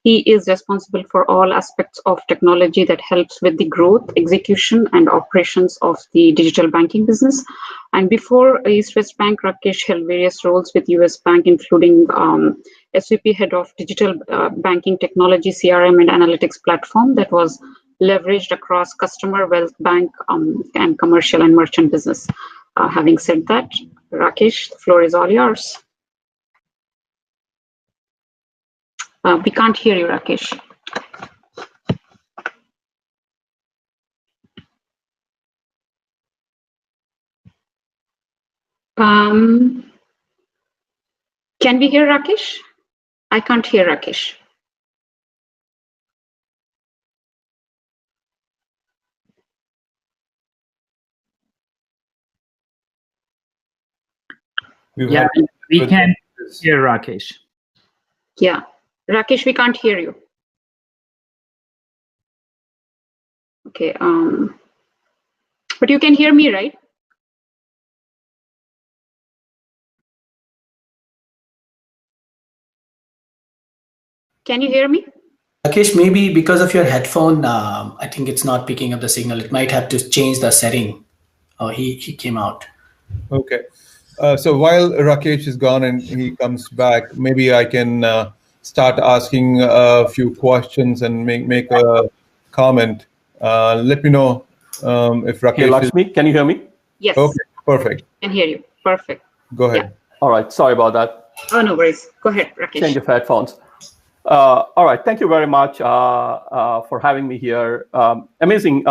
He is responsible for all aspects of technology that helps with the growth, execution, and operations of the digital banking business. And before East West Bank, Rakesh held various roles with US Bank, including SVP Head of Digital Banking Technology, CRM, and Analytics Platform that was leveraged across customer, wealth bank, and commercial and merchant business. Having said that, Rakesh, the floor is all yours. We can't hear you, Rakesh. Can we hear Rakesh? I can't hear Rakesh. Yeah, we can hear Rakesh. Yeah, Rakesh, we can't hear you. Okay, but you can hear me, right? Can you hear me? Rakesh, maybe because of your headphone, I think it's not picking up the signal. It might have to change the setting. Oh, he came out. Okay. So while Rakesh is gone and he comes back, maybe I can start asking a few questions and make a comment. Let me know if Rakesh. Hey, Laxmi, can you hear me? Yes. Okay, perfect. I can hear you. Perfect. Go ahead. Yeah. All right. Sorry about that. Oh, no worries. Go ahead, Rakesh. Change of headphones. All right. Thank you very much for having me here. Amazing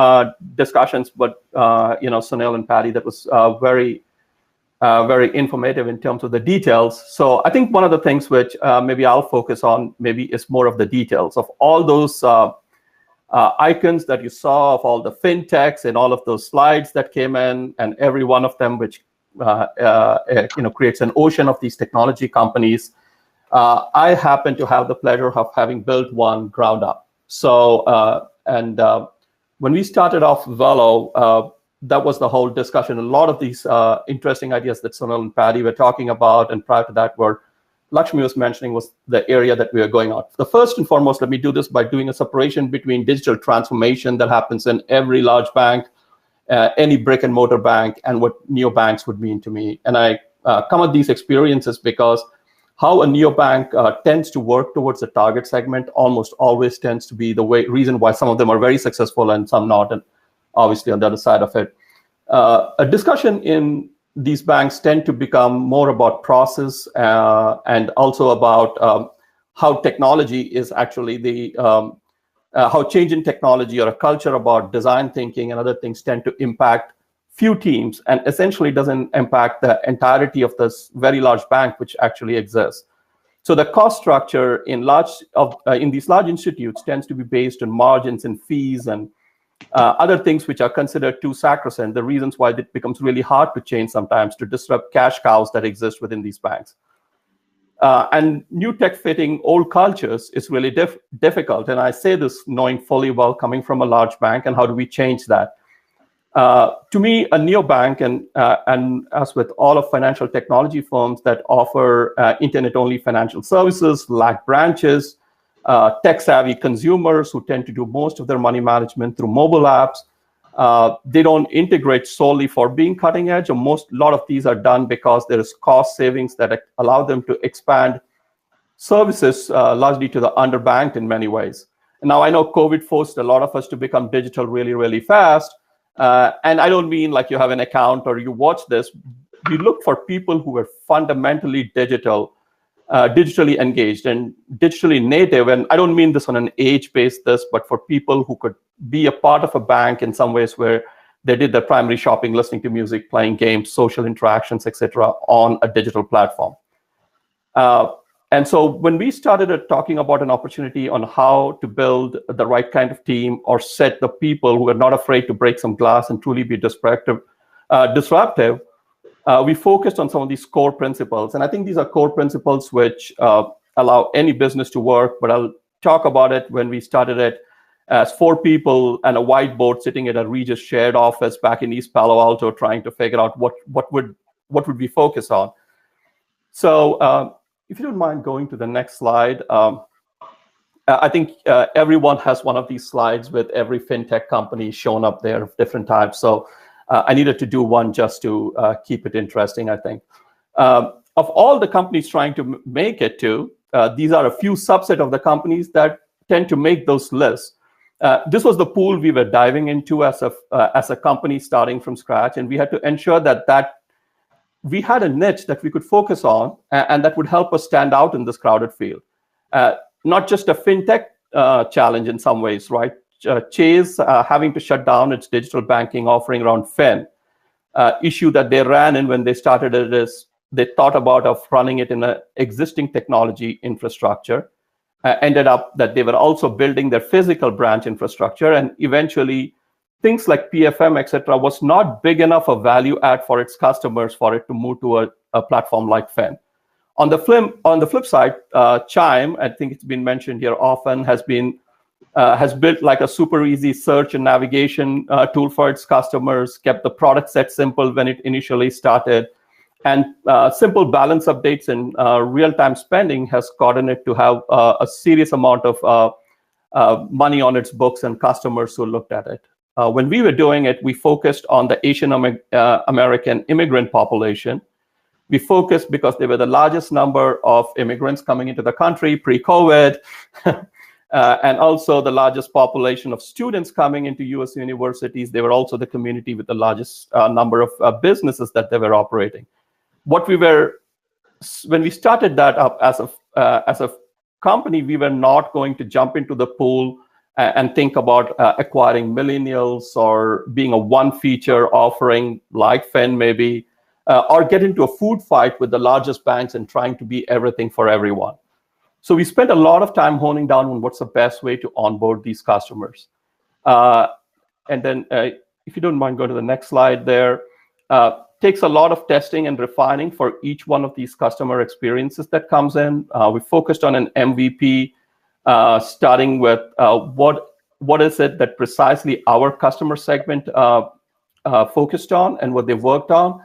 discussions, but Sunil and Paddy, that was very informative in terms of the details. So I think one of the things which maybe I'll focus on maybe is more of the details of all those icons that you saw of all the fintechs and all of those slides that came in, and every one of them which creates an ocean of these technology companies. I happen to have the pleasure of having built one ground up. So when we started off Velo, that was the whole discussion. A lot of these interesting ideas that Sunil and Paddy were talking about, and prior to that were Laxmi was mentioning was the area that we are going on. The first and foremost, let me do this by doing a separation between digital transformation that happens in every large bank, any brick and mortar bank, and what neobanks would mean to me. And I come at these experiences because how a neobank tends to work towards the target segment almost always tends to be the reason why some of them are very successful and some not, and obviously on the other side of it. A discussion in these banks tend to become more about process and also about how technology is actually how change in technology or a culture about design thinking and other things tend to impact few teams and essentially doesn't impact the entirety of this very large bank which actually exists. So the cost structure in these large institutes tends to be based on margins and fees and other things which are considered too sacrosanct, the reasons why it becomes really hard to change sometimes to disrupt cash cows that exist within these banks. And new tech fitting old cultures is really difficult. And I say this knowing fully well coming from a large bank and how do we change that. To me, a neobank, and as with all of financial technology firms that offer internet-only financial services, lack branches, tech-savvy consumers who tend to do most of their money management through mobile apps. They don't integrate solely for being cutting edge, or a lot of these are done because there is cost savings that allow them to expand services largely to the underbanked in many ways. And now I know COVID forced a lot of us to become digital really, really fast. And I don't mean like you have an account or you watch this. We look for people who are fundamentally digitally engaged and digitally native. And I don't mean this on an age basis, but for people who could be a part of a bank in some ways where they did their primary shopping, listening to music, playing games, social interactions, etc., on a digital platform. And so when we started talking about an opportunity on how to build the right kind of team or set the people who are not afraid to break some glass and truly be disruptive, we focused on some of these core principles. And I think these are core principles which allow any business to work, but I'll talk about it when we started it as 4 people and a whiteboard sitting at a Regis shared office back in East Palo Alto trying to figure out what would we focus on. So if you don't mind going to the next slide, I think everyone has one of these slides with every fintech company shown up there of different types. So I needed to do one just to keep it interesting, I think. Of all the companies trying to make it to, these are a few subset of the companies that tend to make those lists. This was the pool we were diving into as a company starting from scratch, and we had to ensure that we had a niche that we could focus on and that would help us stand out in this crowded field. Not just a fintech challenge in some ways, right? Chase having to shut down its digital banking offering around Fin. Issue that they ran in when they started it is they thought about running it in an existing technology infrastructure. Ended up that they were also building their physical branch infrastructure, and eventually things like PFM, etc., was not big enough a value add for its customers for it to move to a platform like Fin. On the flip side, Chime, I think it's been mentioned here often, has built like a super easy search and navigation tool for its customers, kept the product set simple when it initially started, and simple balance updates and real-time spending has gotten it to have a serious amount of money on its books and customers who looked at it. When we were doing it, we focused on the Asian American immigrant population. We focused because they were the largest number of immigrants coming into the country pre-COVID, and also the largest population of students coming into US universities. They were also the community with the largest number of businesses that they were operating. When we started that up as a company, we were not going to jump into the pool and think about acquiring millennials or being a one feature offering like Fin maybe, or get into a food fight with the largest banks and trying to be everything for everyone. So we spent a lot of time honing down on what's the best way to onboard these customers. And then if you don't mind, go to the next slide there. Takes a lot of testing and refining for each one of these customer experiences that comes in. We focused on an MVP, starting with what is it that precisely our customer segment focused on and what they worked on.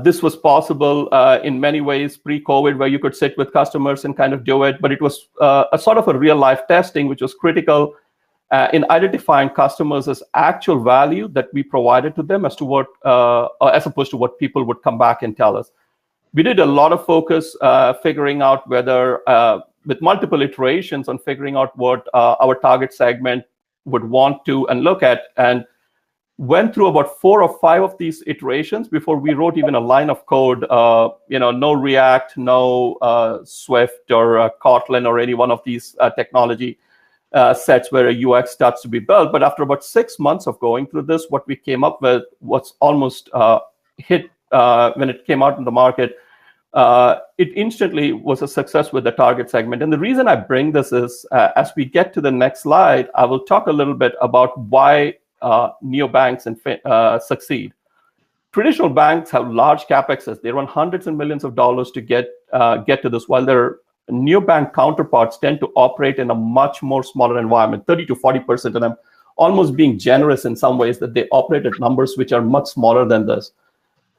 This was possible in many ways pre-COVID, where you could sit with customers and kind of do it, but it was a sort of a real-life testing, which was critical in identifying customers as actual value that we provided to them as to what, as opposed to what people would come back and tell us. We did a lot of focus figuring out whether, with multiple iterations on figuring out what our target segment would want to and look at, and went through about 4 or 5 of these iterations before we wrote even a line of code. No React, no Swift or Kotlin or any one of these technology sets where a UX starts to be built. But after about 6 months of going through this, what we came up with was almost hit when it came out in the market. It instantly was a success with the target segment. And the reason I bring this is, as we get to the next slide, I will talk a little bit about why neobanks and succeed. Traditional banks have large capexes. They run hundreds of millions of dollars to get to this, while their neobank counterparts tend to operate in a much more smaller environment, 30 to 40% of them, almost being generous in some ways, that they operate at numbers which are much smaller than this.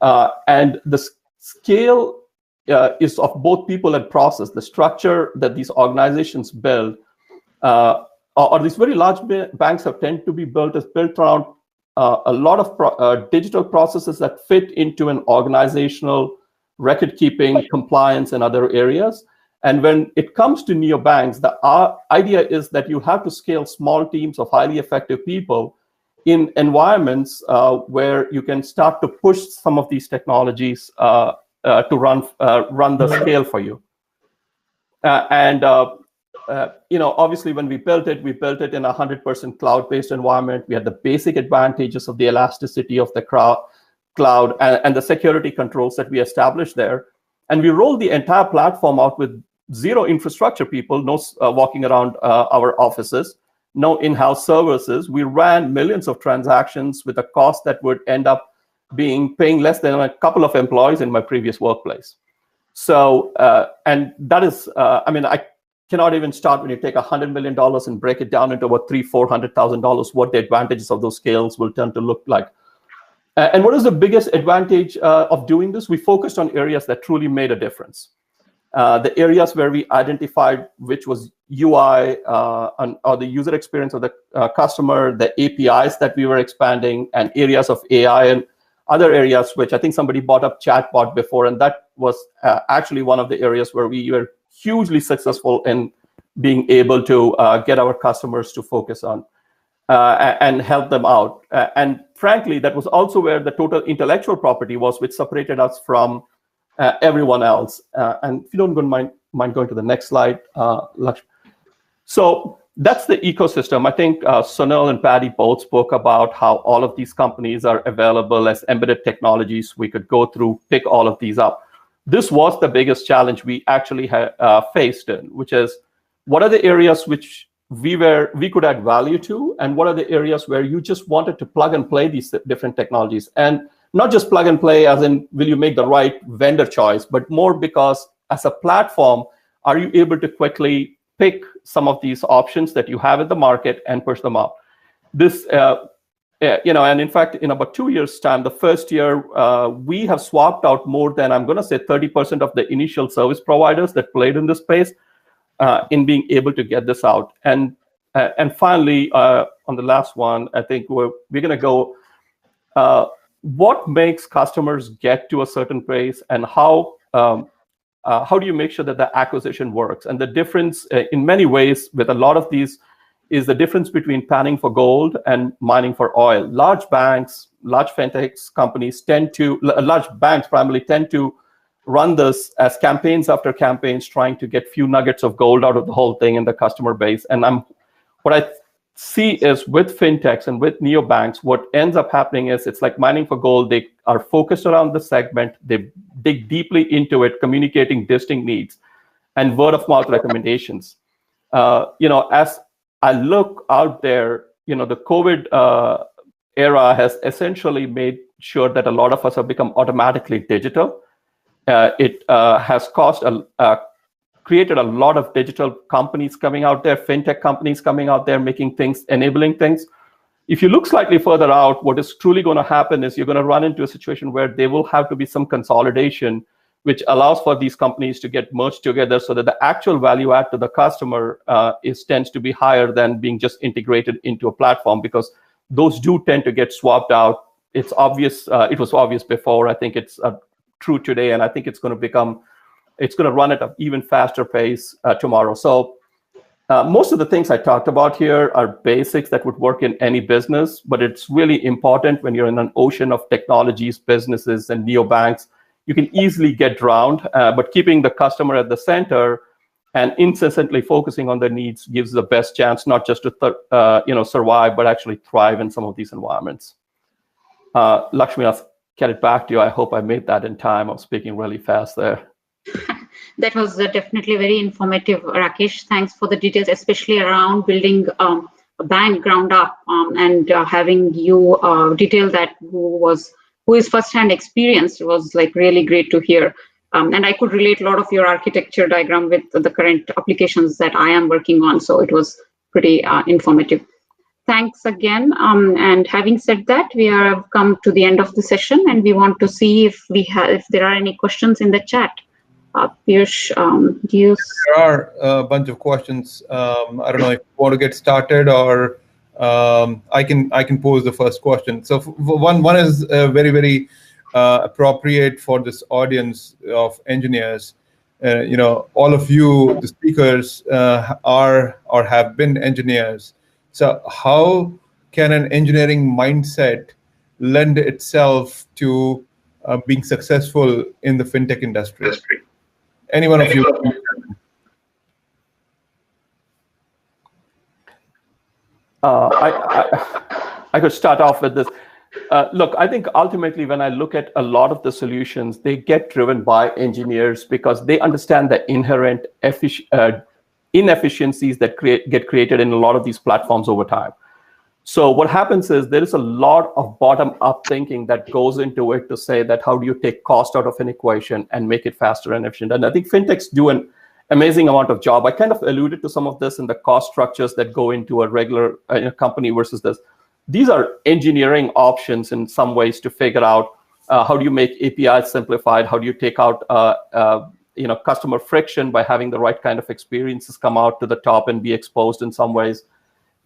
And the scale is of both people and process. The structure that these organizations build, or these very large banks have tended to be built, is built around a lot of digital processes that fit into an organizational record keeping, compliance, and other areas. And when it comes to neobanks, the idea is that you have to scale small teams of highly effective people in environments where you can start to push some of these technologies to run the scale for you. Obviously, when we built it in a 100% cloud-based environment. We had the basic advantages of the elasticity of the cloud and the security controls that we established there. And we rolled the entire platform out with 0 infrastructure people, no walking around our offices, no in-house services. We ran millions of transactions with a cost that would end up paying less than a couple of employees in my previous workplace. So, and that is, I cannot even start when you take $100 million and break it down into about $300,000-$400,000, what the advantages of those scales will tend to look like. And what is the biggest advantage of doing this? We focused on areas that truly made a difference. The areas where we identified which was UI or the user experience of the customer, the APIs that we were expanding, and areas of AI and other areas, which I think somebody brought up chatbot before, and that was actually one of the areas where we were hugely successful in being able to get our customers to focus on and help them out. And frankly, that was also where the total intellectual property was, which separated us from everyone else. And if you don't mind going to the next slide, Laxmi. So that's the ecosystem. I think Sunil and Paddy both spoke about how all of these companies are available as embedded technologies. We could go through, pick all of these up. This was the biggest challenge we actually faced, which is what are the areas which we could add value to, and what are the areas where you just wanted to plug and play these different technologies. And not just plug and play as in will you make the right vendor choice, but more because as a platform, are you able to quickly pick some of these options that you have in the market and push them out? This, and in fact, in about 2 years' time, the first year, we have swapped out more than, I'm going to say 30% of the initial service providers that played in this space in being able to get this out. And finally, on the last one, I think we're going to go, what makes customers get to a certain place, and how do you make sure that the acquisition works? And the difference in many ways with a lot of these is the difference between panning for gold and mining for oil. Large banks, large fintechs companies large banks primarily tend to run this as campaigns after campaigns, trying to get few nuggets of gold out of the whole thing in the customer base. And what I see is with fintechs and with neobanks, what ends up happening is it's like mining for gold. They are focused around the segment. They dig deeply into it, communicating distinct needs and word of mouth recommendations. As I look out there, the COVID era has essentially made sure that a lot of us have become automatically digital. It has created a lot of digital companies coming out there, fintech companies coming out there, making things, enabling things. If you look slightly further out, what is truly going to happen is you're going to run into a situation where there will have to be some consolidation, which allows for these companies to get merged together so that the actual value add to the customer tends to be higher than being just integrated into a platform, because those do tend to get swapped out. It's obvious. It was obvious before. I think it's true today, and I think it's going to run at an even faster pace tomorrow. So most of the things I talked about here are basics that would work in any business, but it's really important when you're in an ocean of technologies, businesses, and neobanks. You can easily get drowned, but keeping the customer at the center and incessantly focusing on their needs gives the best chance not just to survive, but actually thrive in some of these environments. Laxmi, I'll get it back to you. I hope I made that in time. I'm speaking really fast there. That was definitely very informative, Rakesh. Thanks for the details, especially around building a bank ground up and having you detail that who is first-hand experienced was like really great to hear. And I could relate a lot of your architecture diagram with the current applications that I am working on. So it was pretty informative. Thanks again. And having said that, we have come to the end of the session, and we want to see if there are any questions in the chat. Piyush, there are a bunch of questions. I don't know if you want to get started, or I can pose the first question. So one is very, very appropriate for this audience of engineers. All of you, the speakers, are or have been engineers. So how can an engineering mindset lend itself to being successful in the fintech industry? Any one of you? I could start off with this. Look, I think ultimately when I look at a lot of the solutions, they get driven by engineers because they understand the inherent inefficiencies that get created in a lot of these platforms over time. So what happens is there is a lot of bottom-up thinking that goes into it to say that how do you take cost out of an equation and make it faster and efficient. And I think fintechs do an amazing amount of job. I kind of alluded to some of this in the cost structures that go into a regular company versus this. These are engineering options in some ways to figure out how do you make APIs simplified, how do you take out customer friction by having the right kind of experiences come out to the top and be exposed in some ways.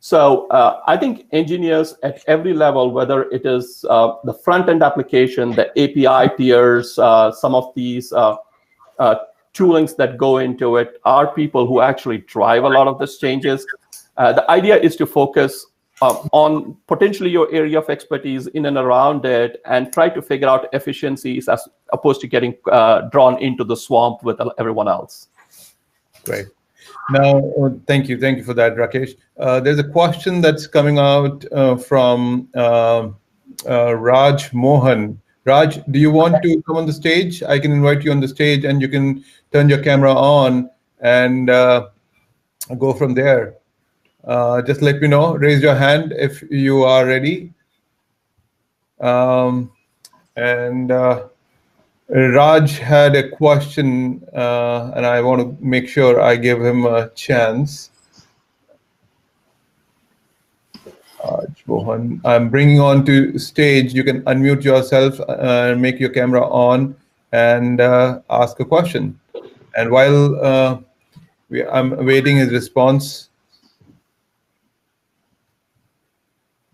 So I think engineers at every level, whether it is the front-end application, the API tiers, some of these toolings that go into it, are people who actually drive a lot of these changes. The idea is to focus on potentially your area of expertise in and around it and try to figure out efficiencies as opposed to getting drawn into the swamp with everyone else. Great. Now, thank you for that, Rakesh. There's a question that's coming out from Raj Mohan. Raj, do you want to come on the stage? I can invite you on the stage, and you can turn your camera on and go from there. Just let me know. Raise your hand if you are ready. Raj had a question, and I want to make sure I give him a chance. Raj Mohan, I'm bringing on to stage. You can unmute yourself and make your camera on and ask a question. And while I'm awaiting his response,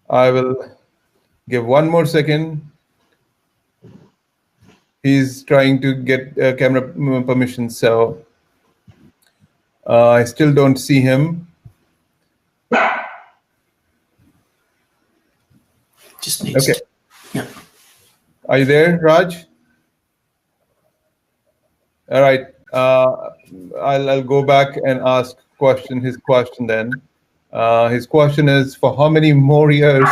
I will give one more second. He's trying to get camera permission, so I still don't see him. Just needs okay. Yeah. Are you there, Raj? All right. I'll go back and ask his question then. His question is, for how many more years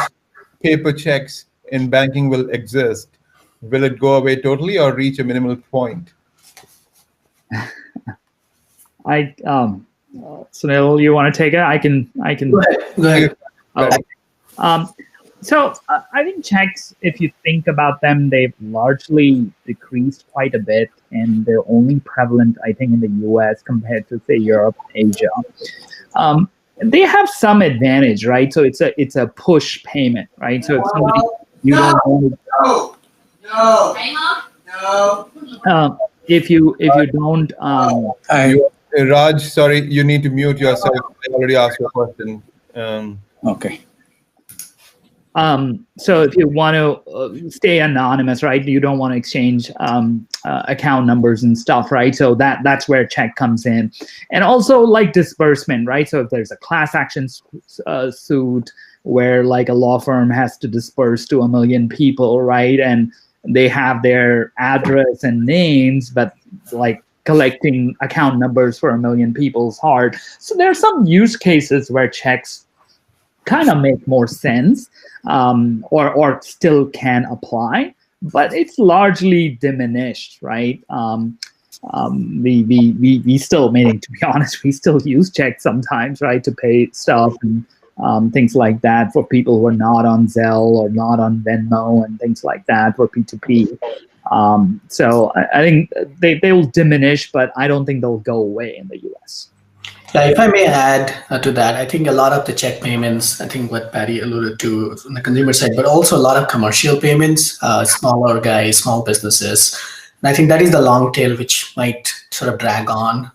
paper checks in banking will exist? Will it go away totally or reach a minimal point? Sunil, you want to take it? I can. Go ahead. So I think checks, if you think about them, they've largely decreased quite a bit, and they're only prevalent, I think, in the US compared to, say, Europe, Asia. they have some advantage, right? So it's a push payment, right? So if somebody you don't want if you don't Raj, sorry, you need to mute yourself. I already asked your question. Okay. So if you want to stay anonymous, right? You don't want to exchange account numbers and stuff, right? So that's where check comes in, and also like disbursement, right? So if there's a class action suit where like a law firm has to disperse to 1 million people, right? And they have their address and names, but like collecting account numbers for 1 million people is hard. So there are some use cases where checks kind of make more sense, or still can apply, but it's largely diminished, right? We still, meaning to be honest, we still use checks sometimes, right, to pay stuff and things like that for people who are not on Zelle or not on Venmo and things like that for P2P. So I think they will diminish, but I don't think they'll go away in the US. Yeah, if I may add to that, I think a lot of the check payments, I think what Paddy alluded to on the consumer side, but also a lot of commercial payments, smaller guys, small businesses. And I think that is the long tail, which might sort of drag on.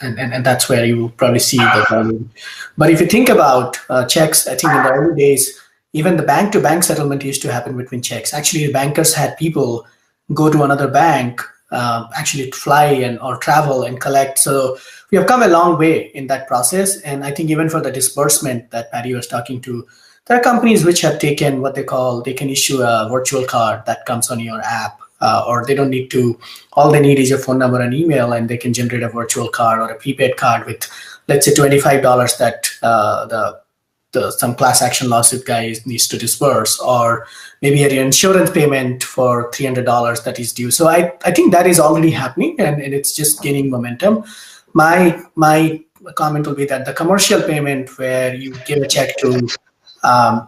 And that's where you will probably see the volume. But if you think about checks, I think in the early days, even the bank-to-bank settlement used to happen between checks. Actually, the bankers had people go to another bank, actually fly or travel and collect. So we have come a long way in that process. And I think even for the disbursement that Paddy was talking to, there are companies which have taken what they can issue a virtual card that comes on your app, or they don't need to, all they need is your phone number and email, and they can generate a virtual card or a prepaid card with, let's say, $25 that some class action lawsuit guy needs to disperse, or maybe an insurance payment for $300 that is due. So I think that is already happening, and it's just gaining momentum. My comment will be that the commercial payment where you give a check to a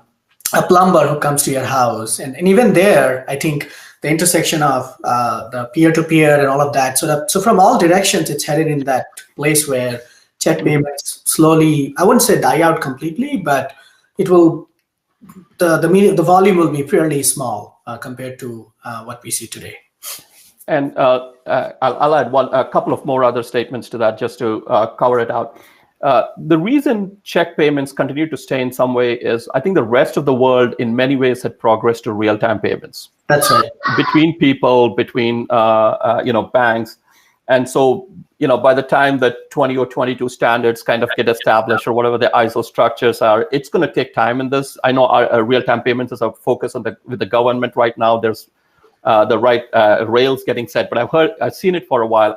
plumber who comes to your house, and even there, I think the intersection of the peer-to-peer and all of that. So from all directions, it's headed in that place where check payments slowly, I wouldn't say die out completely, but it will, the volume will be fairly small compared to what we see today. And I'll add a couple of more other statements to that just to cover it out. The reason check payments continue to stay in some way is I think the rest of the world in many ways had progressed to real-time payments. That's right. Between people, between banks. And so, by the time the 20 or 22 standards kind of get established or whatever the ISO structures are, it's going to take time in this. I know our real-time payments is a focus with the government right now. There's the right rails getting set, but I've seen it for a while.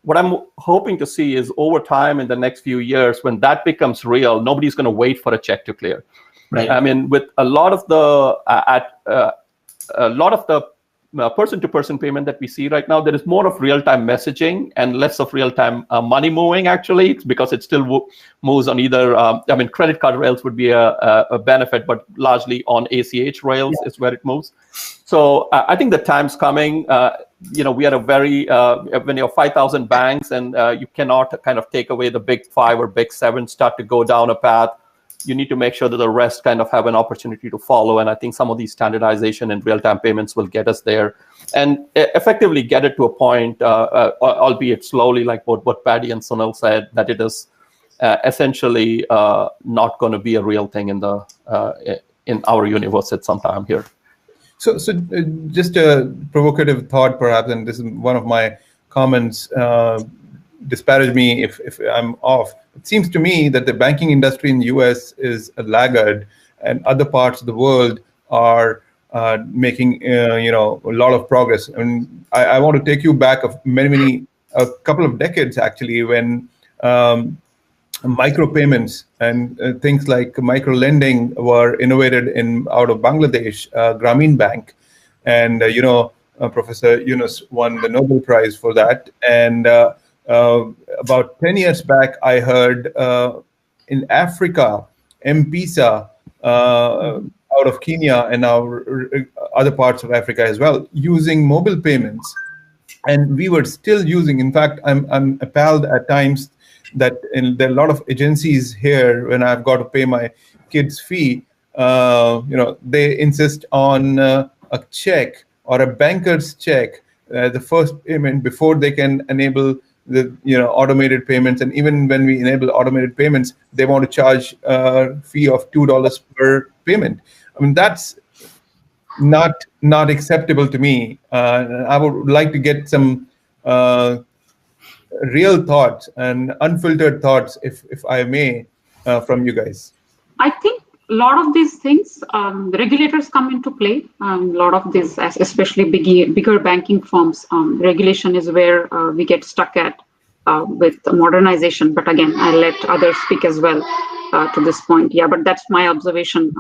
What I'm hoping to see is over time in the next few years, when that becomes real, nobody's going to wait for a check to clear. Right. I mean, with a lot of the person-to-person payment that we see right now, there is more of real-time messaging and less of real-time money moving. Actually, it's because it still moves on either. Credit card rails would be a benefit, but largely on ACH rails is where it moves. So I think the time's coming. We are a very when you have 5,000 banks and you cannot kind of take away the big 5 or big 7 start to go down a path. You need to make sure that the rest kind of have an opportunity to follow. And I think some of these standardization and real-time payments will get us there and effectively get it to a point, albeit slowly, like what Paddy and Sunil said, that it is essentially not going to be a real thing in our universe at some time here. So just a provocative thought, perhaps, and this is one of my comments. Disparage me if I'm off. It seems to me that the banking industry in the US is a laggard, and other parts of the world are making a lot of progress. And I want to take you back a couple of decades actually, when micropayments and things like micro lending were innovated out of Bangladesh, Grameen Bank, and Professor Yunus won the Nobel Prize for that. And about 10 years back, I heard in Africa, M-Pesa out of Kenya and now other parts of Africa as well, using mobile payments. And we were still using, in fact, I'm appalled at times that there are a lot of agencies here when I've got to pay my kid's fee. They insist on a check or a banker's check, the first payment before they can enable the automated payments. And even when we enable automated payments, they want to charge a fee of $2 per payment. I mean, that's not acceptable to me. I would like to get some real thoughts and unfiltered thoughts, if I may, from you guys. I think a lot of these things, regulators come into play. A lot of this, especially bigger banking firms, regulation is where we get stuck at with modernization. But again, I'll let others speak as well to this point. Yeah, but that's my observation.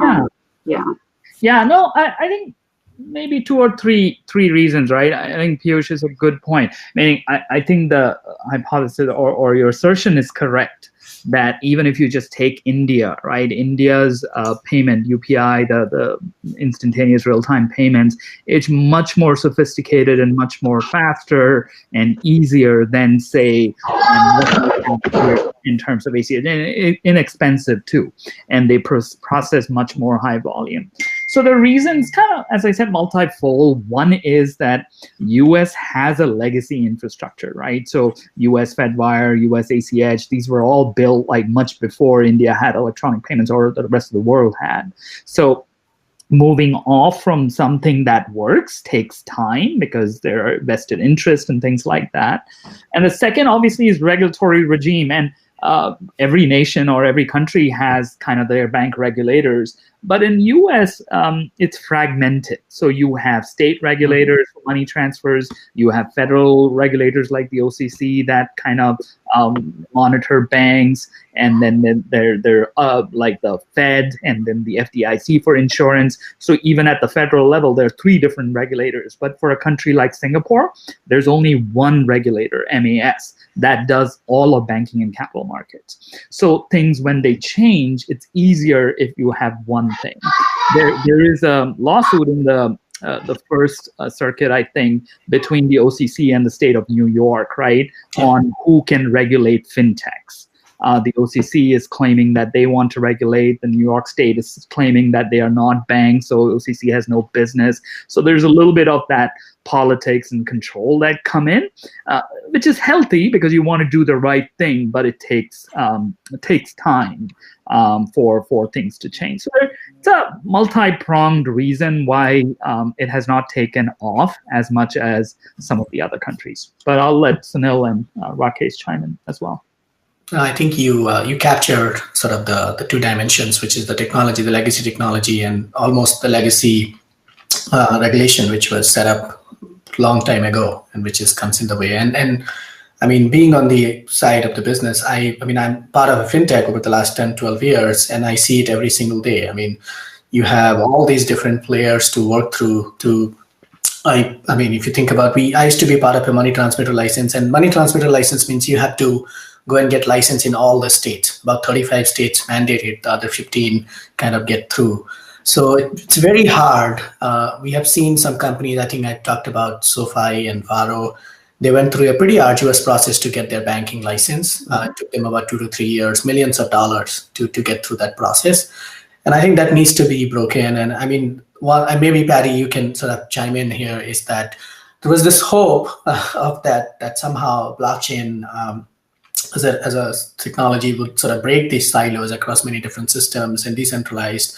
Yeah, no, I think maybe two or three reasons, right? I think Piyush is a good point. Meaning, I think the hypothesis or your assertion is correct, that even if you just take India, right? India's payment, UPI, the instantaneous real-time payments, it's much more sophisticated and much more faster and easier than, say, in terms of ACH, and inexpensive too. And they process much more high volume. So the reasons, kind of, as I said, multifold. One is that US has a legacy infrastructure, right? So US FedWire, US ACH, these were all built like much before India had electronic payments or the rest of the world had. So moving off from something that works takes time because there are vested interests and things like that. And the second, obviously, is regulatory regime. And every nation or every country has kind of their bank regulators. But in US, it's fragmented. So you have state regulators for money transfers. You have federal regulators like the OCC that kind of monitor banks. And then they're like the Fed and then the FDIC for insurance. So even at the federal level, there are 3 different regulators. But for a country like Singapore, there's only one regulator, MAS, that does all of banking and capital markets. So things, when they change, it's easier if you have one thing. There is a lawsuit in the First Circuit, I think, between the OCC and the state of New York, right, on who can regulate fintechs. The OCC is claiming that they want to regulate. The New York State is claiming that they are not banks, so OCC has no business. So there's a little bit of that politics and control that come in, which is healthy because you want to do the right thing, but it takes time for things to change. So it's a multi-pronged reason why it has not taken off as much as some of the other countries. But I'll let Sunil and Rakesh chime in as well. I think you captured sort of the 2 dimensions, which is the technology, the legacy technology, and almost the legacy regulation, which was set up a long time ago and which comes in the way. And I mean, being on the side of the business, I mean, I'm part of a fintech over the last 10, 12 years, and I see it every single day. I mean, you have all these different players to work through to, I mean, if you think about, I used to be part of a money transmitter license, and money transmitter license means you have to go and get license in all the states. About 35 states mandated, the other 15 kind of get through. So it's very hard. We have seen some companies, I think I talked about SoFi and Varo. They went through a pretty arduous process to get their banking license. It took them about 2 to 3 years, millions of dollars to get through that process. And I think that needs to be broken. And I mean, and maybe Paddy, you can sort of chime in here, is that there was this hope of that somehow blockchain as a technology would sort of break these silos across many different systems and decentralized.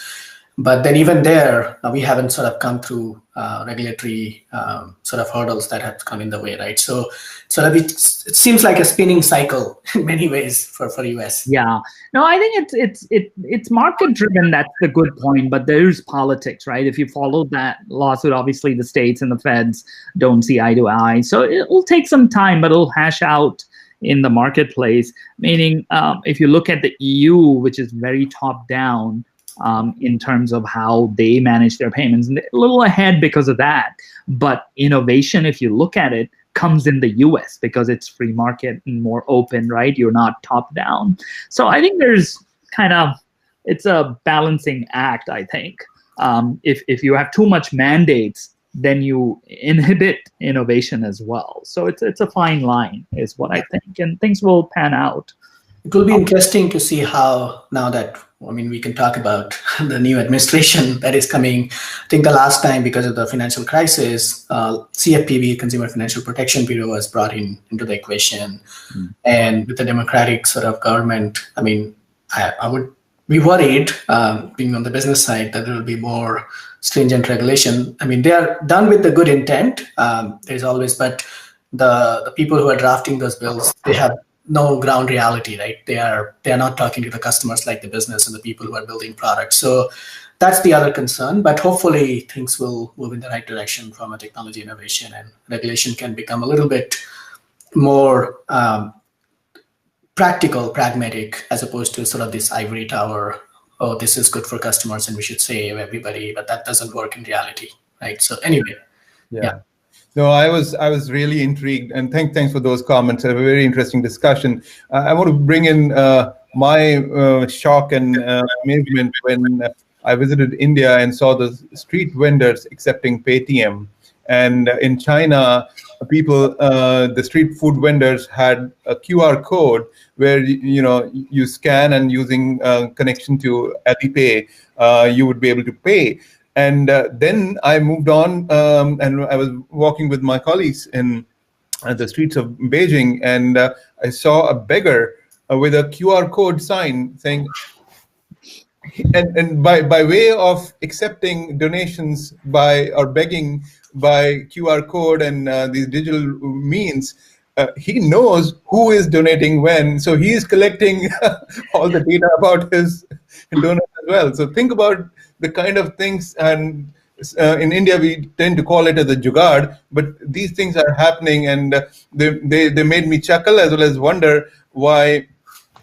But then even there, we haven't sort of come through regulatory sort of hurdles that have come in the way, right? So sort of it seems like a spinning cycle in many ways for US. Yeah, no, I think it's market driven. That's the good point. But there's politics, right? If you follow that lawsuit, obviously the states and the feds don't see eye to eye. So it will take some time, but it'll hash out in the marketplace. Meaning, if you look at the EU, which is very top down, in terms of how they manage their payments, and a little ahead because of that. But innovation, if you look at it, comes in the US because it's free market and more open, right? You're not top down. So I think there's it's a balancing act, I think. If you have too much mandates, then you inhibit innovation as well. So it's a fine line is what I think, and things will pan out. It will be interesting to see how now that, we can talk about the new administration that is coming. I think the last time, because of the financial crisis, CFPB, Consumer Financial Protection Bureau, was brought into the equation. And with the democratic sort of government, I would be worried, being on the business side, that there will be more stringent regulation. They are done with the good intent. There's always, but the people who are drafting those bills, they have no ground reality, right? They are not talking to the customers like the business and the people who are building products. So that's the other concern. But hopefully things will move in the right direction from a technology innovation, and regulation can become a little bit more practical, pragmatic, as opposed to sort of this ivory tower. Oh, this is good for customers and we should save everybody, but that doesn't work in reality, right? So anyway, yeah. No, I was really intrigued, and thanks for those comments. A very interesting discussion. I want to bring in my shock and amazement when I visited India and saw the street vendors accepting Paytm. And in China, the street food vendors had a QR code where you scan, and using connection to Alipay, you would be able to pay. And then I moved on, and I was walking with my colleagues in the streets of Beijing, and I saw a beggar with a QR code sign saying, and by way of accepting donations or begging by QR code and these digital means, he knows who is donating when, so he is collecting all the data about his donors as well. So think about the kind of things, and in India we tend to call it as a jugaad, but these things are happening, and they made me chuckle as well as wonder why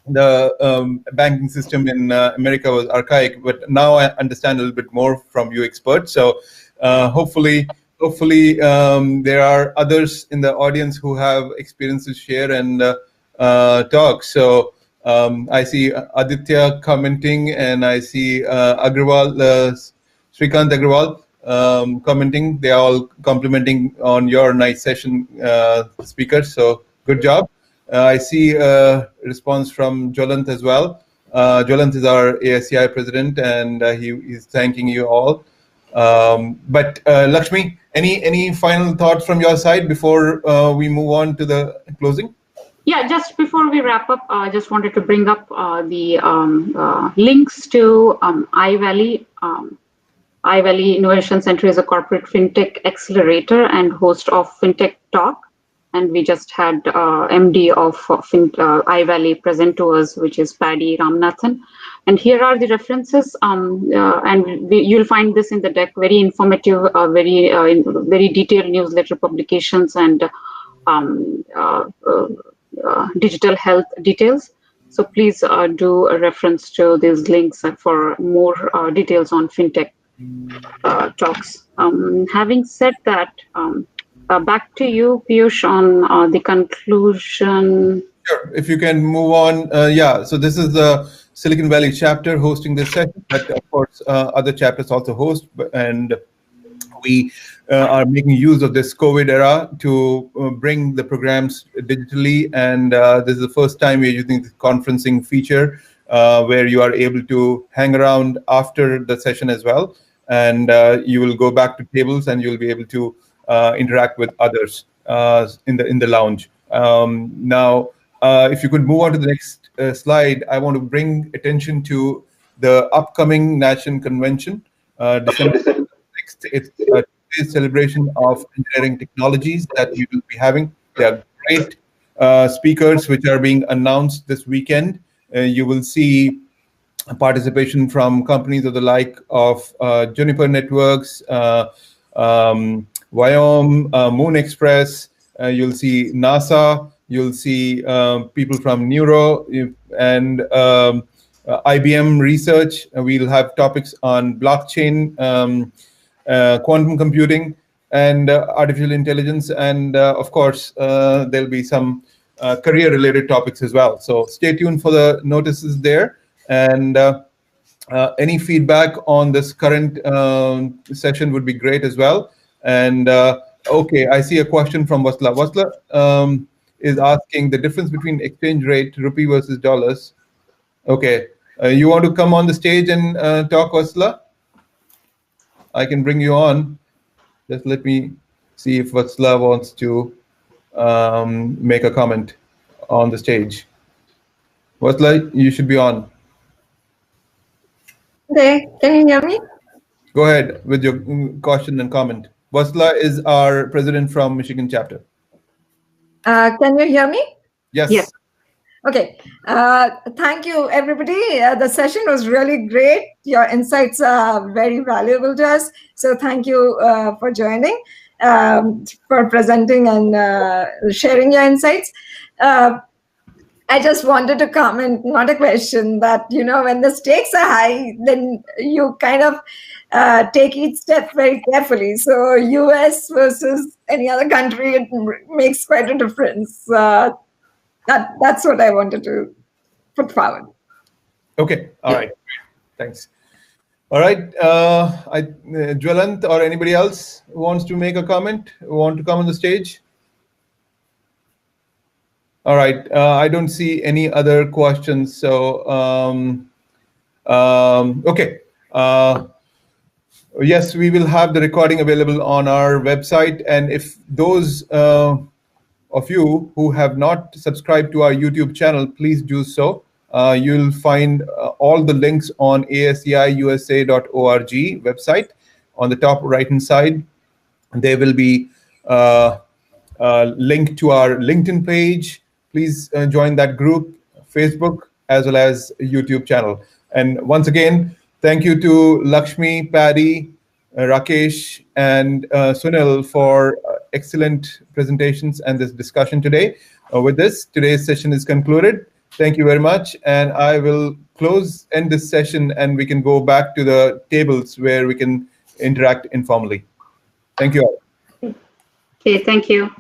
the banking system in America was archaic. But now I understand a little bit more from you experts. So hopefully there are others in the audience who have experience to share and talk. So I see Aditya commenting, and I see Agrawal, Srikant Agrawal commenting. They are all complimenting on your nice session, speakers. So good job. I see a response from Jwalant as well. Jwalant is our ASEI president, and he is thanking you all. But Laxmi, any final thoughts from your side before we move on to the closing? Yeah, just before we wrap up, I just wanted to bring up the links to iValley. iValley Innovation Center is a corporate fintech accelerator and host of Fintech Talk. And we just had MD of iValley present to us, which is Paddy Ramanathan. And here are the references, and you'll find this in the deck. Very informative, very detailed newsletter publications and digital health details. So please do a reference to these links for more details on fintech talks. Having said that, back to you, Piyush, on the conclusion. Sure. If you can move on. Yeah. So this is the Silicon Valley chapter hosting this session, but of course, other chapters also host, and we are making use of this COVID era to bring the programs digitally. And this is the first time we're using the conferencing feature where you are able to hang around after the session as well. And you will go back to tables, and you'll be able to interact with others in the lounge. Now, if you could move on to the next slide, I want to bring attention to the upcoming National Convention, December 6th. It's a celebration of engineering technologies that we will be having. There are great speakers which are being announced this weekend. You will see participation from companies of the like of Juniper Networks, Wyom, Moon Express. You'll see NASA. You'll see people from Neuro and IBM Research. We'll have topics on blockchain, quantum computing, and artificial intelligence. And of course, there'll be some career-related topics as well. So stay tuned for the notices there. And any feedback on this current session would be great as well. And okay, I see a question from Wasla. Wasla, is asking the difference between exchange rate, rupee versus dollars. Okay, you want to come on the stage and talk, Vatsala? I can bring you on. Just let me see if Vatsala wants to make a comment on the stage. Vatsala, you should be on. Okay, can you hear me? Go ahead with your question and comment. Vatsala is our president from Michigan chapter. Can you hear me? Yes. Yes. Okay. Thank you, everybody. The session was really great. Your insights are very valuable to us. So thank you for joining, for presenting and sharing your insights. I just wanted to comment, not a question, that, when the stakes are high, then you kind of take each step very carefully. So US versus any other country, it makes quite a difference. That's what I wanted to put forward. Okay. All right. Thanks. All right. Jwalant or anybody else who wants to make a comment, want to come on the stage? All right. I don't see any other questions. So, okay. Yes, we will have the recording available on our website. And if those of you who have not subscribed to our YouTube channel, please do so. You'll find all the links on aseiusa.org website. On the top right-hand side, there will be a link to our LinkedIn page. Please join that group, Facebook, as well as YouTube channel. And once again, thank you to Laxmi, Paddy, Rakesh, and Sunil for excellent presentations and this discussion today. With this, today's session is concluded. Thank you very much. And I will end this session, and we can go back to the tables where we can interact informally. Thank you all. Okay, thank you.